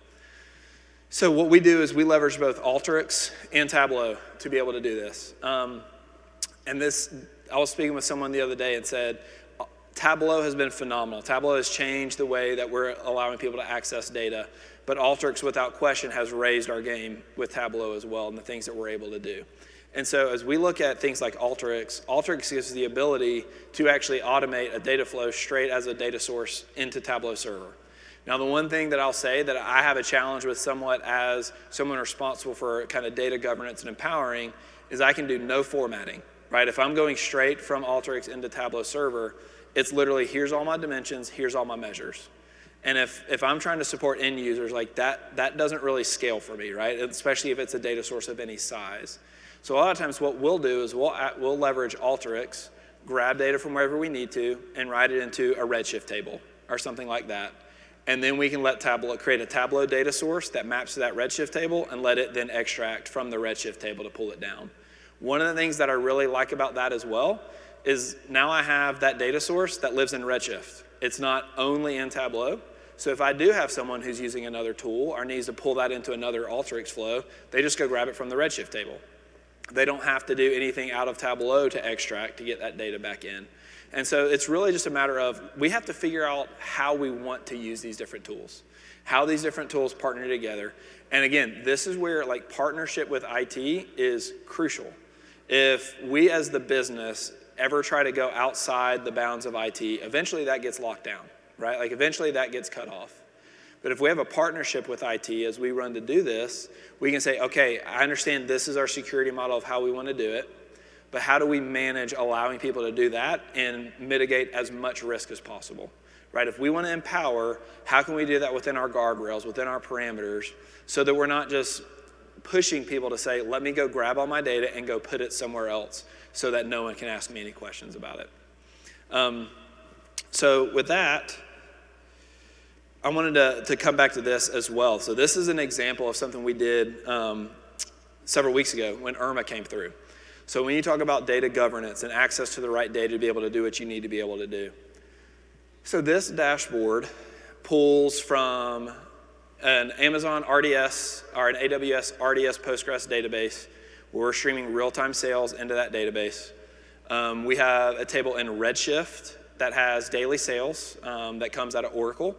So what we do is we leverage both Alteryx and Tableau to be able to do this. I was speaking with someone the other day and said, Tableau has been phenomenal. Tableau has changed the way that we're allowing people to access data, but Alteryx, without question, has raised our game with Tableau as well and the things that we're able to do. And so as we look at things like Alteryx, Alteryx gives us the ability to actually automate a data flow straight as a data source into Tableau Server. Now, the one thing that I'll say that I have a challenge with somewhat as someone responsible for kind of data governance and empowering is I can do no formatting, right? If I'm going straight from Alteryx into Tableau Server, it's literally, here's all my dimensions, here's all my measures. And if I'm trying to support end users, like that doesn't really scale for me, right? Especially if it's a data source of any size. So a lot of times what we'll do is we'll leverage Alteryx, grab data from wherever we need to, and write it into a Redshift table or something like that. And then we can let Tableau create a Tableau data source that maps to that Redshift table and let it then extract from the Redshift table to pull it down. One of the things that I really like about that as well is now I have that data source that lives in Redshift. It's not only in Tableau. So if I do have someone who's using another tool or needs to pull that into another Alteryx flow, they just go grab it from the Redshift table. They don't have to do anything out of Tableau to extract to get that data back in. And so it's really just a matter of we have to figure out how we want to use these different tools, how these different tools partner together. And again, this is where like partnership with IT is crucial. If we as the business ever try to go outside the bounds of IT, eventually that gets locked down, right? Like eventually that gets cut off. But if we have a partnership with IT as we run to do this, we can say, okay, I understand this is our security model of how we want to do it. But how do we manage allowing people to do that and mitigate as much risk as possible, right? If we want to empower, how can we do that within our guardrails, within our parameters, so that we're not just pushing people to say, let me go grab all my data and go put it somewhere else so that no one can ask me any questions about it. So with that, I wanted to come back to this as well. So this is an example of something we did several weeks ago when Irma came through. So when you talk about data governance and access to the right data to be able to do what you need to be able to do. So this dashboard pulls from an Amazon RDS or an AWS RDS Postgres database where we're streaming real-time sales into that database. We have a table in Redshift that has daily sales that comes out of Oracle.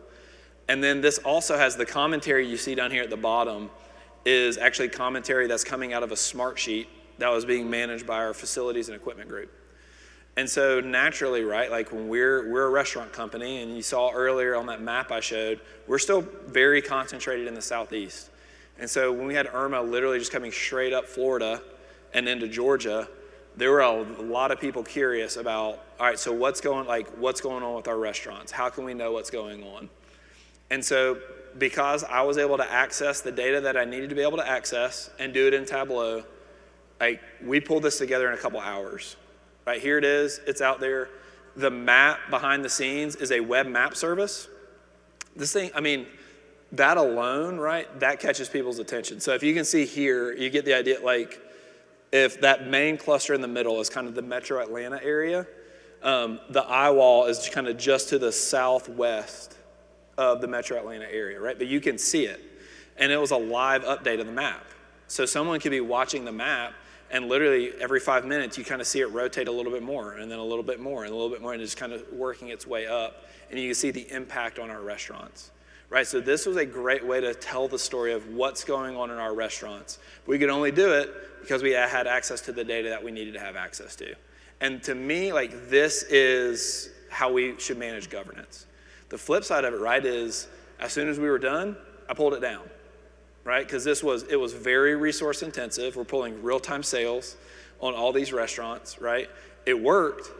And then this also has the commentary you see down here at the bottom is actually commentary that's coming out of a smart sheet that was being managed by our facilities and equipment group. And so naturally, right, like when we're a restaurant company, and you saw earlier on that map I showed, we're still very concentrated in the Southeast. And so when we had Irma literally just coming straight up Florida and into Georgia, there were a lot of people curious about, all right, so what's going on with our restaurants? How can we know what's going on? And so because I was able to access the data that I needed to be able to access and do it in Tableau, like we pulled this together in a couple hours. Right, here it is, it's out there. The map behind the scenes is a web map service. This thing, I mean, that alone, right, that catches people's attention. So if you can see here, you get the idea, like, if that main cluster in the middle is kind of the metro Atlanta area, the eye wall is kind of just to the southwest of the metro Atlanta area, right? But you can see it. And it was a live update of the map. So someone could be watching the map, and literally every 5 minutes, you kind of see it rotate a little bit more, and then a little bit more, and a little bit more, and it's kind of working its way up. And you can see the impact on our restaurants, right? So this was a great way to tell the story of what's going on in our restaurants. We could only do it because we had access to the data that we needed to have access to. And to me, like, this is how we should manage governance. The flip side of it, right, is as soon as we were done, I pulled it down. Right, because it was very resource intensive. We're pulling real-time sales on all these restaurants, right? It worked,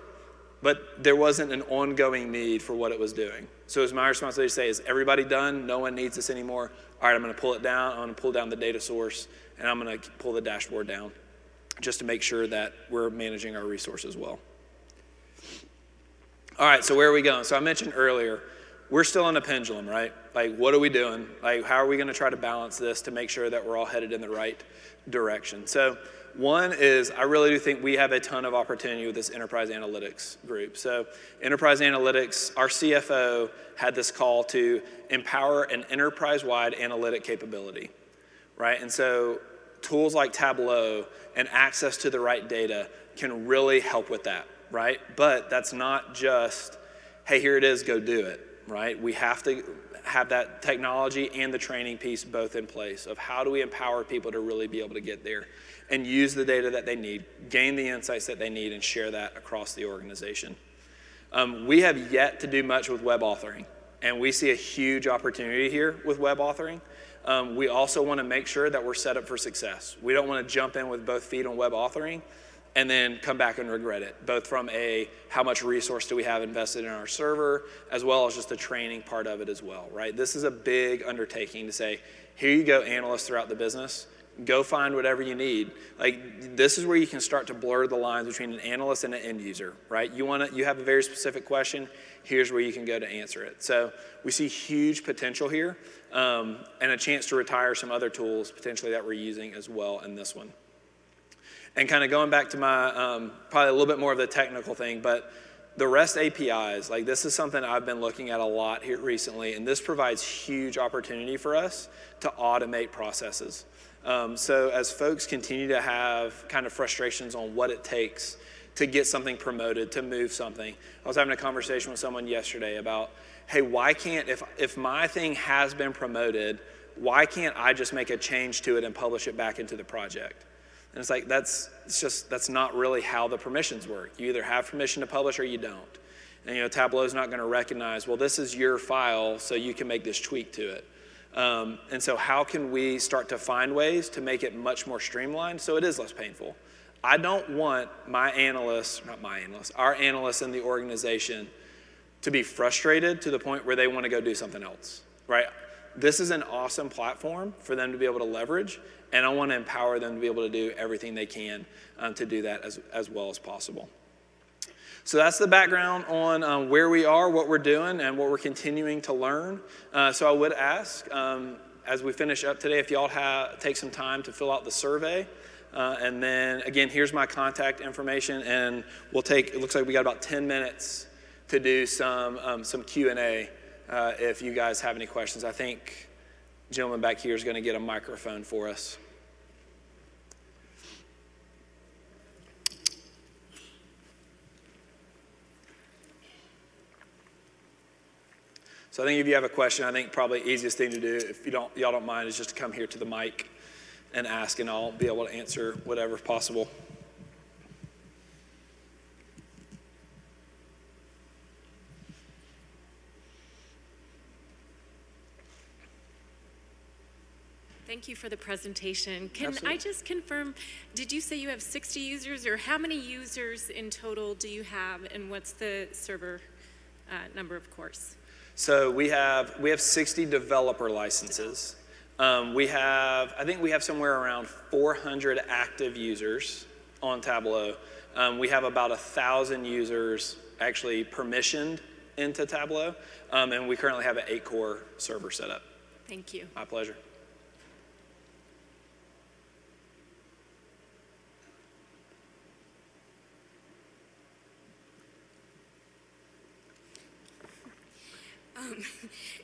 but there wasn't an ongoing need for what it was doing. So it was my responsibility to say, is everybody done? No one needs this anymore. All right, I'm gonna pull it down. I'm gonna pull down the data source, and I'm gonna pull the dashboard down just to make sure that we're managing our resources well. All right, so where are we going? So I mentioned earlier, we're still in a pendulum, right? Like, what are we doing? Like, how are we gonna try to balance this to make sure that we're all headed in the right direction? So one is, I really do think we have a ton of opportunity with this enterprise analytics group. So enterprise analytics, our CFO had this call to empower an enterprise-wide analytic capability, right? And so tools like Tableau and access to the right data can really help with that, right? But that's not just, hey, here it is, go do it. Right? We have to have that technology and the training piece both in place of how do we empower people to really be able to get there and use the data that they need, gain the insights that they need, and share that across the organization. We have yet to do much with web authoring, and we see a huge opportunity here with web authoring. We also want to make sure that we're set up for success. We don't want to jump in with both feet on web authoring and then come back and regret it, both from a how much resource do we have invested in our server, as well as just the training part of it as well, right? This is a big undertaking to say, here you go, analysts throughout the business, go find whatever you need. Like, this is where you can start to blur the lines between an analyst and an end user, right? You have a very specific question, here's where you can go to answer it. So we see huge potential here, and a chance to retire some other tools potentially that we're using as well in this one. And kind of going back to my, probably a little bit more of the technical thing, but the REST APIs, like this is something I've been looking at a lot here recently, and this provides huge opportunity for us to automate processes. So as folks continue to have kind of frustrations on what it takes to get something promoted, to move something. I was having a conversation with someone yesterday about, hey, why can't, if my thing has been promoted, why can't I just make a change to it and publish it back into the project? And it's like, that's not really how the permissions work. You either have permission to publish or you don't. And Tableau's not gonna recognize, well, this is your file, so you can make this tweak to it. And so how can we start to find ways to make it much more streamlined so it is less painful? I don't want our analysts in the organization to be frustrated to the point where they want to go do something else, right? This is an awesome platform for them to be able to leverage, and I want to empower them to be able to do everything they can to do that as well as possible. So that's the background on where we are, what we're doing, and what we're continuing to learn. So I would ask, as we finish up today, if y'all take some time to fill out the survey. And then, again, here's my contact information, and it looks like we got about 10 minutes to do some Q&A if you guys have any questions. I think the gentleman back here is going to get a microphone for us. So I think if you have a question, I think probably easiest thing to do, if y'all don't mind, is just to come here to the mic and ask, and I'll be able to answer whatever possible. Thank you for the presentation. Can Absolutely. I just confirm, did you say you have 60 users, or how many users in total do you have, and what's the server number, of course? So we have 60 developer licenses. I think we have somewhere around 400 active users on Tableau. We have about 1,000 users actually permissioned into Tableau, and we currently have an 8-core server set up. Thank you. My pleasure.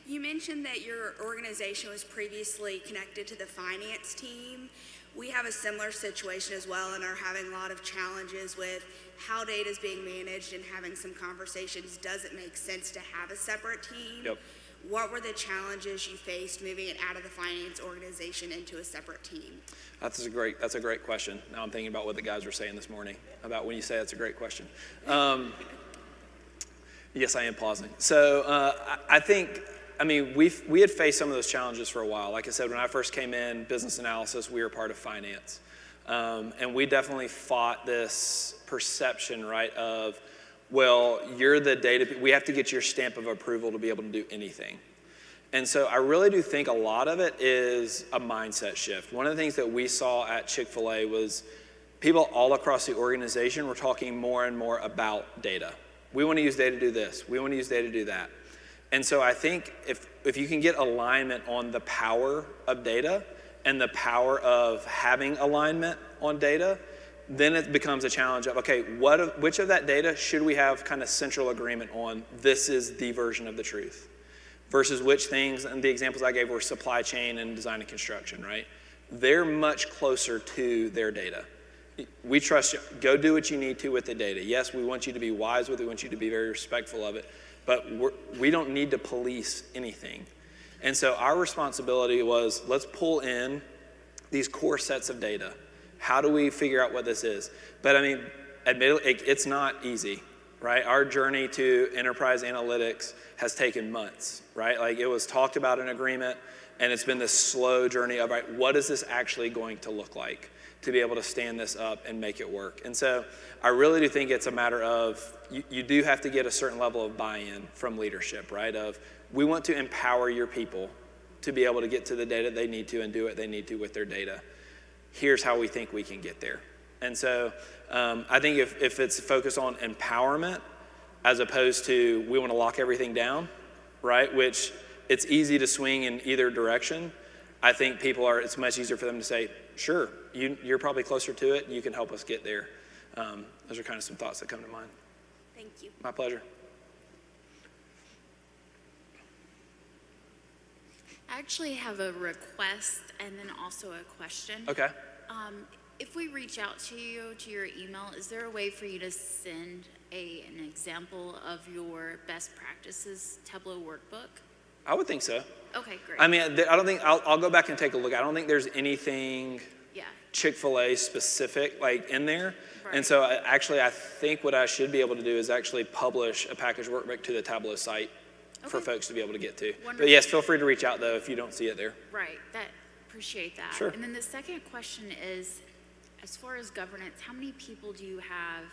You mentioned that your organization was previously connected to the finance team. We have a similar situation as well and are having a lot of challenges with how data is being managed and having some conversations. Does it make sense to have a separate team? Yep. What were the challenges you faced moving it out of the finance organization into a separate team? That's a great question. Now I'm thinking about what the guys were saying this morning about when you say that's a great question. Yes, I am pausing. So we had faced some of those challenges for a while. Like I said, when I first came in business analysis, we were part of finance. And we definitely fought this perception, right, of, well, you're the data, we have to get your stamp of approval to be able to do anything. And so I really do think a lot of it is a mindset shift. One of the things that we saw at Chick-fil-A was people all across the organization were talking more and more about data. We want to use data to do this. We want to use data to do that. And so I think if you can get alignment on the power of data and the power of having alignment on data, then it becomes a challenge of, okay, which of that data should we have kind of central agreement on? This is the version of the truth. Versus which things, and the examples I gave were supply chain and design and construction, right? They're much closer to their data. We trust you. Go do what you need to with the data. Yes, we want you to be wise with it. We want you to be very respectful of it. But we don't need to police anything. And so our responsibility was, let's pull in these core sets of data. How do we figure out what this is? But I mean, admittedly, it's not easy, right? Our journey to enterprise analytics has taken months, right? Like, it was talked about in agreement, and it's been this slow journey of, right, what is this actually going to look like to be able to stand this up and make it work? And so I really do think it's a matter of, you do have to get a certain level of buy-in from leadership, right? Of, we want to empower your people to be able to get to the data they need to and do what they need to with their data. Here's how we think we can get there. And so I think if it's focused on empowerment as opposed to we want to lock everything down, right? Which it's easy to swing in either direction. I think it's much easier for them to say, sure, you're probably closer to it, you can help us get there. Those are kind of some thoughts that come to mind. Thank you. My pleasure. I actually have a request and then also a question. Okay. If we reach out to you, to your email, is there a way for you to send an example of your best practices Tableau workbook? I would think so. Okay, great. I mean, I don't think, I'll go back and take a look. I don't think there's anything Chick-fil-A specific like in there. Right. And so I think what I should be able to do is actually publish a package workbook to the Tableau site for folks to be able to get to. Wonderful. But yes, feel free to reach out though if you don't see it there. Right, appreciate that. Sure. And then the second question is, as far as governance, how many people do you have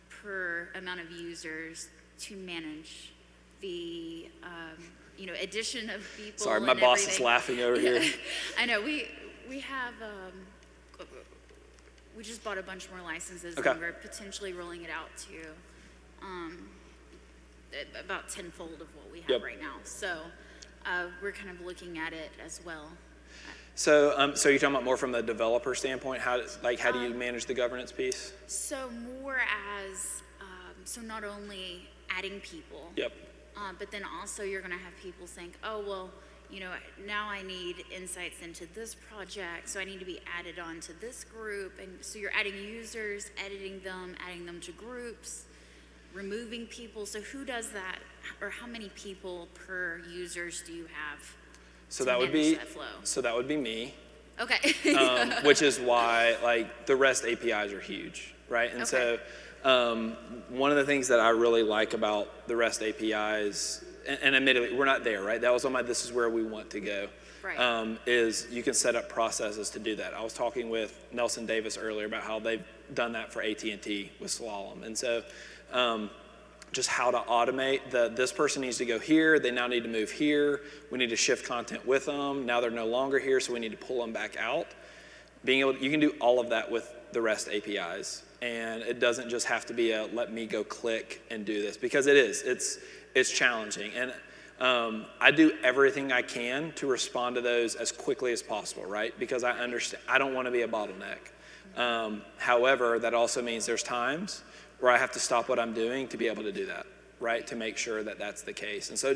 per amount of users to manage the addition of people. Sorry, my and boss everything. is laughing over here. I know we have we just bought a bunch more licenses, Okay. and we're potentially rolling it out to about tenfold of what we have Yep. right now. So we're kind of looking at it as well. So, so you're talking about more from the developer standpoint? How do you manage the governance piece? So more as so not only adding people. Yep. But then also you're going to have people saying, oh, well, now I need insights into this project, so I need to be added on to this group. And so you're adding users, editing them, adding them to groups, removing people. So who does that, or how many people per users do you have So to that would manage be that flow? So that would be me. Okay. Which is why the REST APIs are huge, right? And Okay. so one of the things that I really like about the REST APIs, and admittedly, we're not there, right? That was on my this is where we want to go, Right. is you can set up processes to do that. I was talking with Nelson Davis earlier about how they've done that for AT&T with Slalom. And so just how to automate this person needs to go here, they now need to move here, we need to shift content with them, now they're no longer here, so we need to pull them back out. You can do all of that with the REST APIs, and it doesn't just have to be a let me go click and do this, because it's challenging. And I do everything I can to respond to those as quickly as possible, right? Because I understand, I don't want to be a bottleneck. However, that also means there's times where I have to stop what I'm doing to be able to do that, right? To make sure that that's the case. And so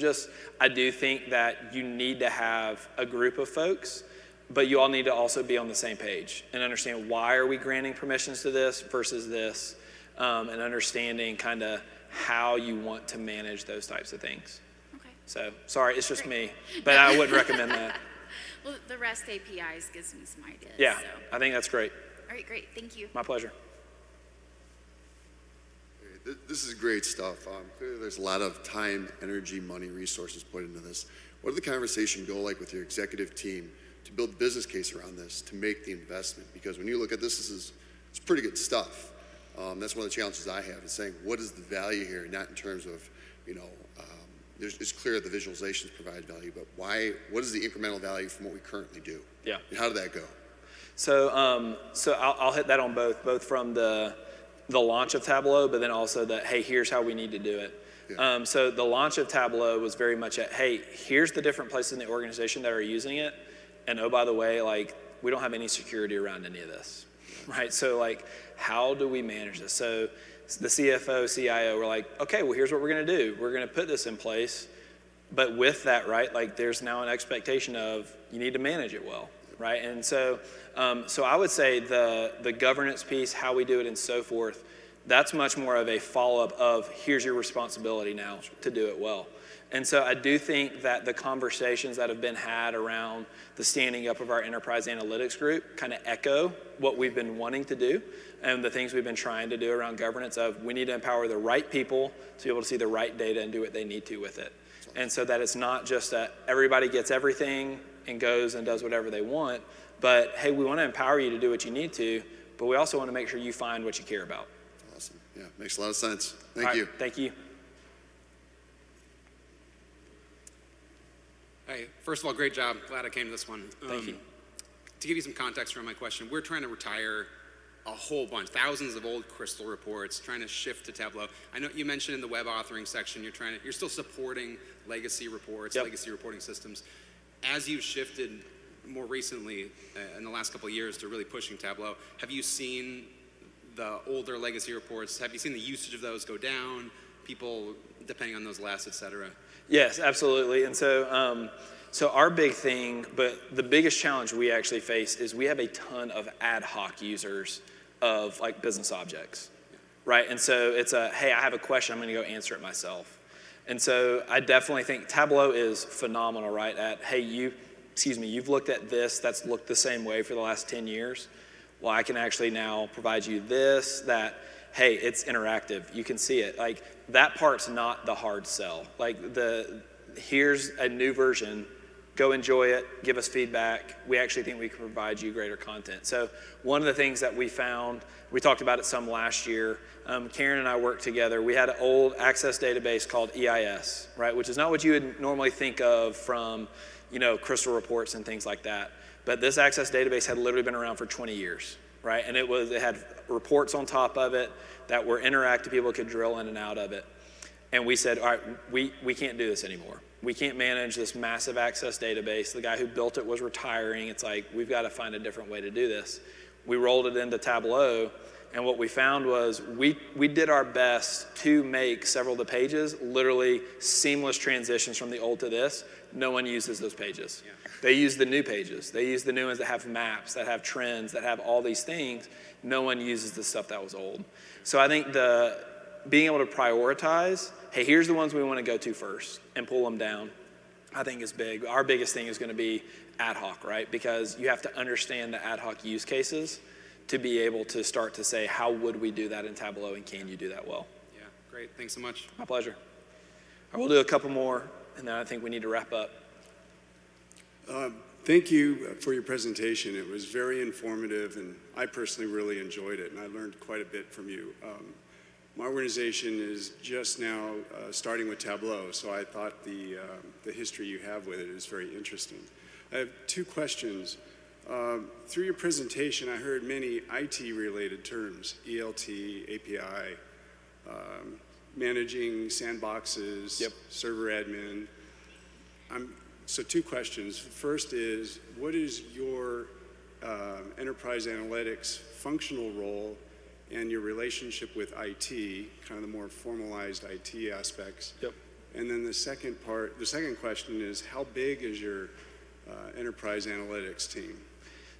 I do think that you need to have a group of folks, but you all need to also be on the same page and understand why are we granting permissions to this versus this, and understanding kind of how you want to manage those types of things. Okay. So, sorry, it's just me, but I wouldn't recommend that. Well, the REST APIs gives me some ideas. Yeah, So. I think that's great. All right, great. Thank you. My pleasure. This is great stuff. Clearly there's a lot of time, energy, money, resources put into this. What did the conversation go like with your executive team to build a business case around this, to make the investment? Because when you look at this, it's pretty good stuff. That's one of the challenges I have, is saying, what is the value here? Not in terms of, it's clear the visualizations provide value, but what is the incremental value from what we currently do? Yeah. And how did that go? So, I'll hit that on both from the launch of Tableau, but then also hey, here's how we need to do it. Yeah. So the launch of Tableau was very much hey, here's the different places in the organization that are using it, and oh, by the way, we don't have any security around any of this, right? So how do we manage this? So the CFO, CIO were like, okay, well, here's what we're gonna do. We're gonna put this in place, but with that, right, there's now an expectation of you need to manage it well, right? And so I would say the governance piece, how we do it and so forth, that's much more of a follow-up of here's your responsibility now to do it well. And so I do think that the conversations that have been had around the standing up of our enterprise analytics group kind of echo what we've been wanting to do and the things we've been trying to do around governance of we need to empower the right people to be able to see the right data and do what they need to with it. And so that it's not just that everybody gets everything and goes and does whatever they want, but hey, we want to empower you to do what you need to, but we also want to make sure you find what you care about. Awesome. Yeah, makes a lot of sense. Thank All right, you. Thank you. Hey, first of all, great job. Glad I came to this one. Thank you. To give you some context around my question, we're trying to retire a whole bunch, thousands of old Crystal reports, trying to shift to Tableau. I know you mentioned in the web authoring section, you're still supporting legacy reports, Yep. legacy reporting systems. As you've shifted more recently in the last couple of years to really pushing Tableau, have you seen the older legacy reports, have you seen the usage of those go down, people depending on those less, et cetera? Yes, absolutely. And so, so our big thing, but the biggest challenge we actually face is we have a ton of ad hoc users of business objects, right? And so it's hey, I have a question, I'm gonna go answer it myself. And so I definitely think Tableau is phenomenal, right? At, hey, you've looked at this, that's looked the same way for the last 10 years. Well, I can actually now provide you this, that, hey, it's interactive, you can see it. That part's not the hard sell. Here's a new version, go enjoy it, give us feedback. We actually think we can provide you greater content. So one of the things that we found, we talked about it some last year, Karen and I worked together. We had an old Access database called EIS, right, which is not what you would normally think of from, Crystal reports and things like that. But this Access database had literally been around for 20 years, right? And it had reports on top of it that were interactive, people could drill in and out of it. And we said, all right, we can't do this anymore. We can't manage this massive Access database. The guy who built it was retiring. It's like, we've got to find a different way to do this. We rolled it into Tableau, and what we found was we did our best to make several of the pages literally seamless transitions from the old to this. No one uses those pages. Yeah. They use the new pages. They use the new ones that have maps, that have trends, that have all these things. No one uses the stuff that was old. So I think being able to prioritize, hey, here's the ones we want to go to first and pull them down, I think is big. Our biggest thing is going to be ad hoc, right? Because you have to understand the ad hoc use cases to be able to start to say, how would we do that in Tableau, and can you do that well? Yeah, great. Thanks so much. My pleasure. I will do a couple more, and then I think we need to wrap up. Thank you for your presentation. It was very informative, and I personally really enjoyed it, and I learned quite a bit from you. My organization is just now starting with Tableau, so I thought the history you have with it is very interesting. I have two questions. Through your presentation, I heard many IT-related terms, ELT, API, managing sandboxes, yep. server admin. So two questions. First is, what is your enterprise analytics functional role and your relationship with IT, kind of the more formalized IT aspects? Yep. And then the second question is, how big is your enterprise analytics team?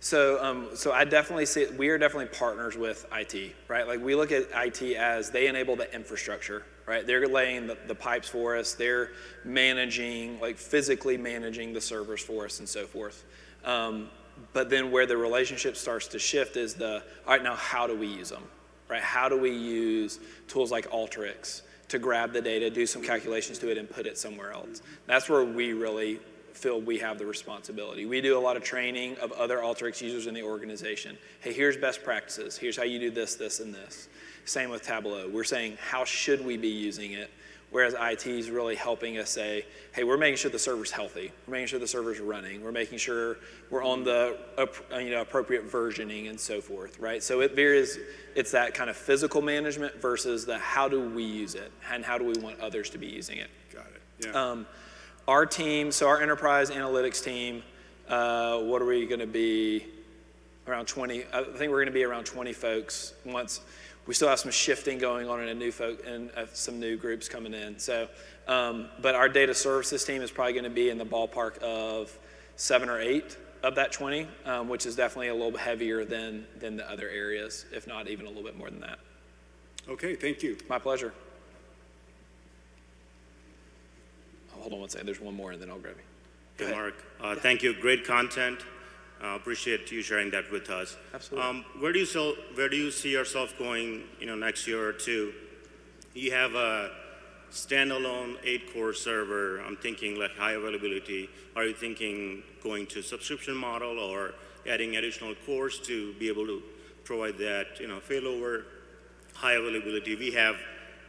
So I definitely see we are definitely partners with IT, right? Like we look at IT as they enable the infrastructure, right? They're laying the pipes for us. They're managing, like physically managing the servers for us and so forth. But then where the relationship starts to shift is all right, now how do we use them, right? How do we use tools like Alteryx to grab the data, do some calculations to it, and put it somewhere else? That's where we really feel we have the responsibility. We do a lot of training of other Alteryx users in the organization. Hey, here's best practices. Here's how you do this, this, and this. Same with Tableau. We're saying, how should we be using it? Whereas IT is really helping us say, hey, we're making sure the server's healthy. We're making sure the server's running. We're making sure we're on the appropriate versioning and so forth, right? So it varies. It's that kind of physical management versus the how do we use it and how do we want others to be using it. Got it, yeah. Our team, so our enterprise analytics team, what are we going to be? Around 20. I think we're going to be around 20 folks. Once we still have some shifting going on and some new groups coming in. So, but our data services team is probably going to be in the ballpark of 7 or 8 of that 20, which is definitely a little bit heavier than the other areas, if not even a little bit more than that. Okay, thank you. My pleasure. Hold on one second. There's one more, and then I'll grab you. Hey, Mark. Thank you. Great content. Appreciate you sharing that with us. Absolutely. Where do you see yourself going? Next year or two. You have a standalone 8-core server. I'm thinking like high availability. Are you thinking going to subscription model or adding additional cores to be able to provide that failover, high availability? We have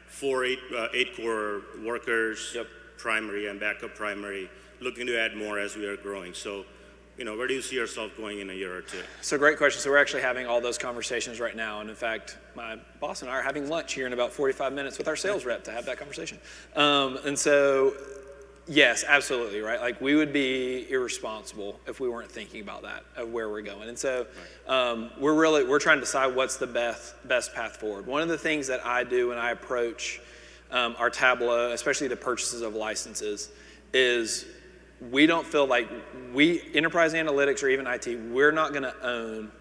4 8-core workers. Yep. Primary and backup primary, looking to add more as we are growing. So, where do you see yourself going in a year or two? So great question. So we're actually having all those conversations right now. And in fact, my boss and I are having lunch here in about 45 minutes with our sales rep to have that conversation. And so, yes, absolutely, right? Like we would be irresponsible if we weren't thinking about that, of where we're going. And so we're trying to decide what's the best path forward. One of the things that I do when I approach our Tableau, especially the purchases of licenses, is we don't feel like enterprise analytics or even IT, we're not going to own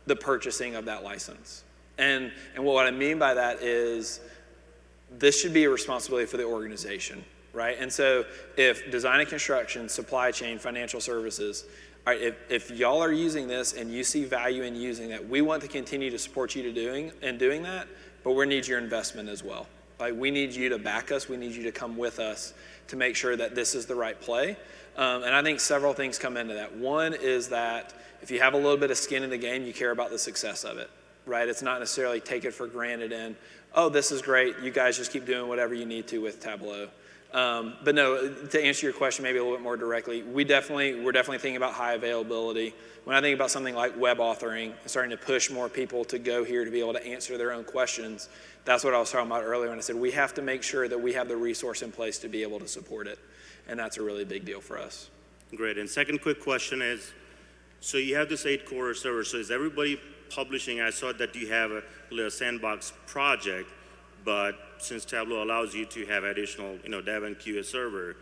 the purchasing of that license. And what I mean by that is this should be a responsibility for the organization, right? And so if design and construction, supply chain, financial services, all right, if y'all are using this and you see value in using that, we want to continue to support you doing that, but we need your investment as well. Like, we need you to back us. We need you to come with us to make sure that this is the right play. And I think several things come into that. One is that if you have a little bit of skin in the game, you care about the success of it, right? It's not necessarily take it for granted and, oh, this is great. You guys just keep doing whatever you need to with Tableau. But no, to answer your question maybe a little bit more directly, we're definitely thinking about high availability. When I think about something like web authoring and starting to push more people to go here to be able to answer their own questions, that's what I was talking about earlier when I said we have to make sure that we have the resource in place to be able to support it. And that's a really big deal for us. Great. And second quick question is, so you have this 8-core server. So is everybody publishing? I saw that you have a little sandbox project, but since Tableau allows you to have additional, dev and QA server,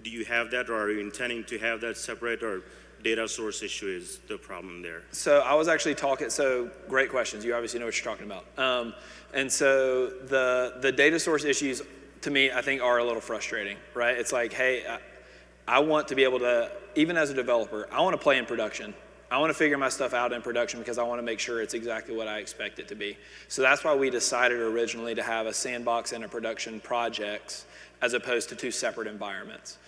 do you have that, or are you intending to have that separate, or data source issue is the problem there? So I was actually talking, so great questions. You obviously know what you're talking about. And so the data source issues, to me, I think are a little frustrating, right? It's like, hey, I want to be able to, even as a developer, I want to play in production. I want to figure my stuff out in production because I want to make sure it's exactly what I expect it to be. So that's why we decided originally to have a sandbox and a production projects as opposed to 2 separate environments.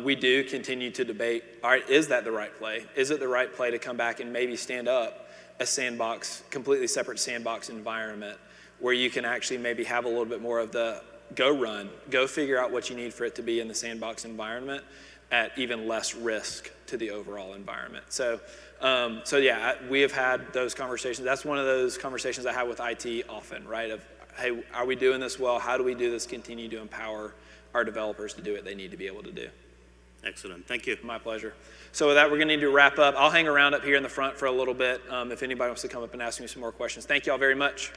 We do continue to debate, all right, is that the right play? Is it the right play to come back and maybe stand up a sandbox, completely separate sandbox environment where you can actually maybe have a little bit more of the go figure out what you need for it to be in the sandbox environment at even less risk to the overall environment. So yeah, we have had those conversations. That's one of those conversations I have with IT often, right? Of, hey, are we doing this well? How do we do this? Continue to empower our developers to do what they need to be able to do. Excellent. Thank you. My pleasure. So with that, we're going to need to wrap up. I'll hang around up here in the front for a little bit if anybody wants to come up and ask me some more questions. Thank you all very much.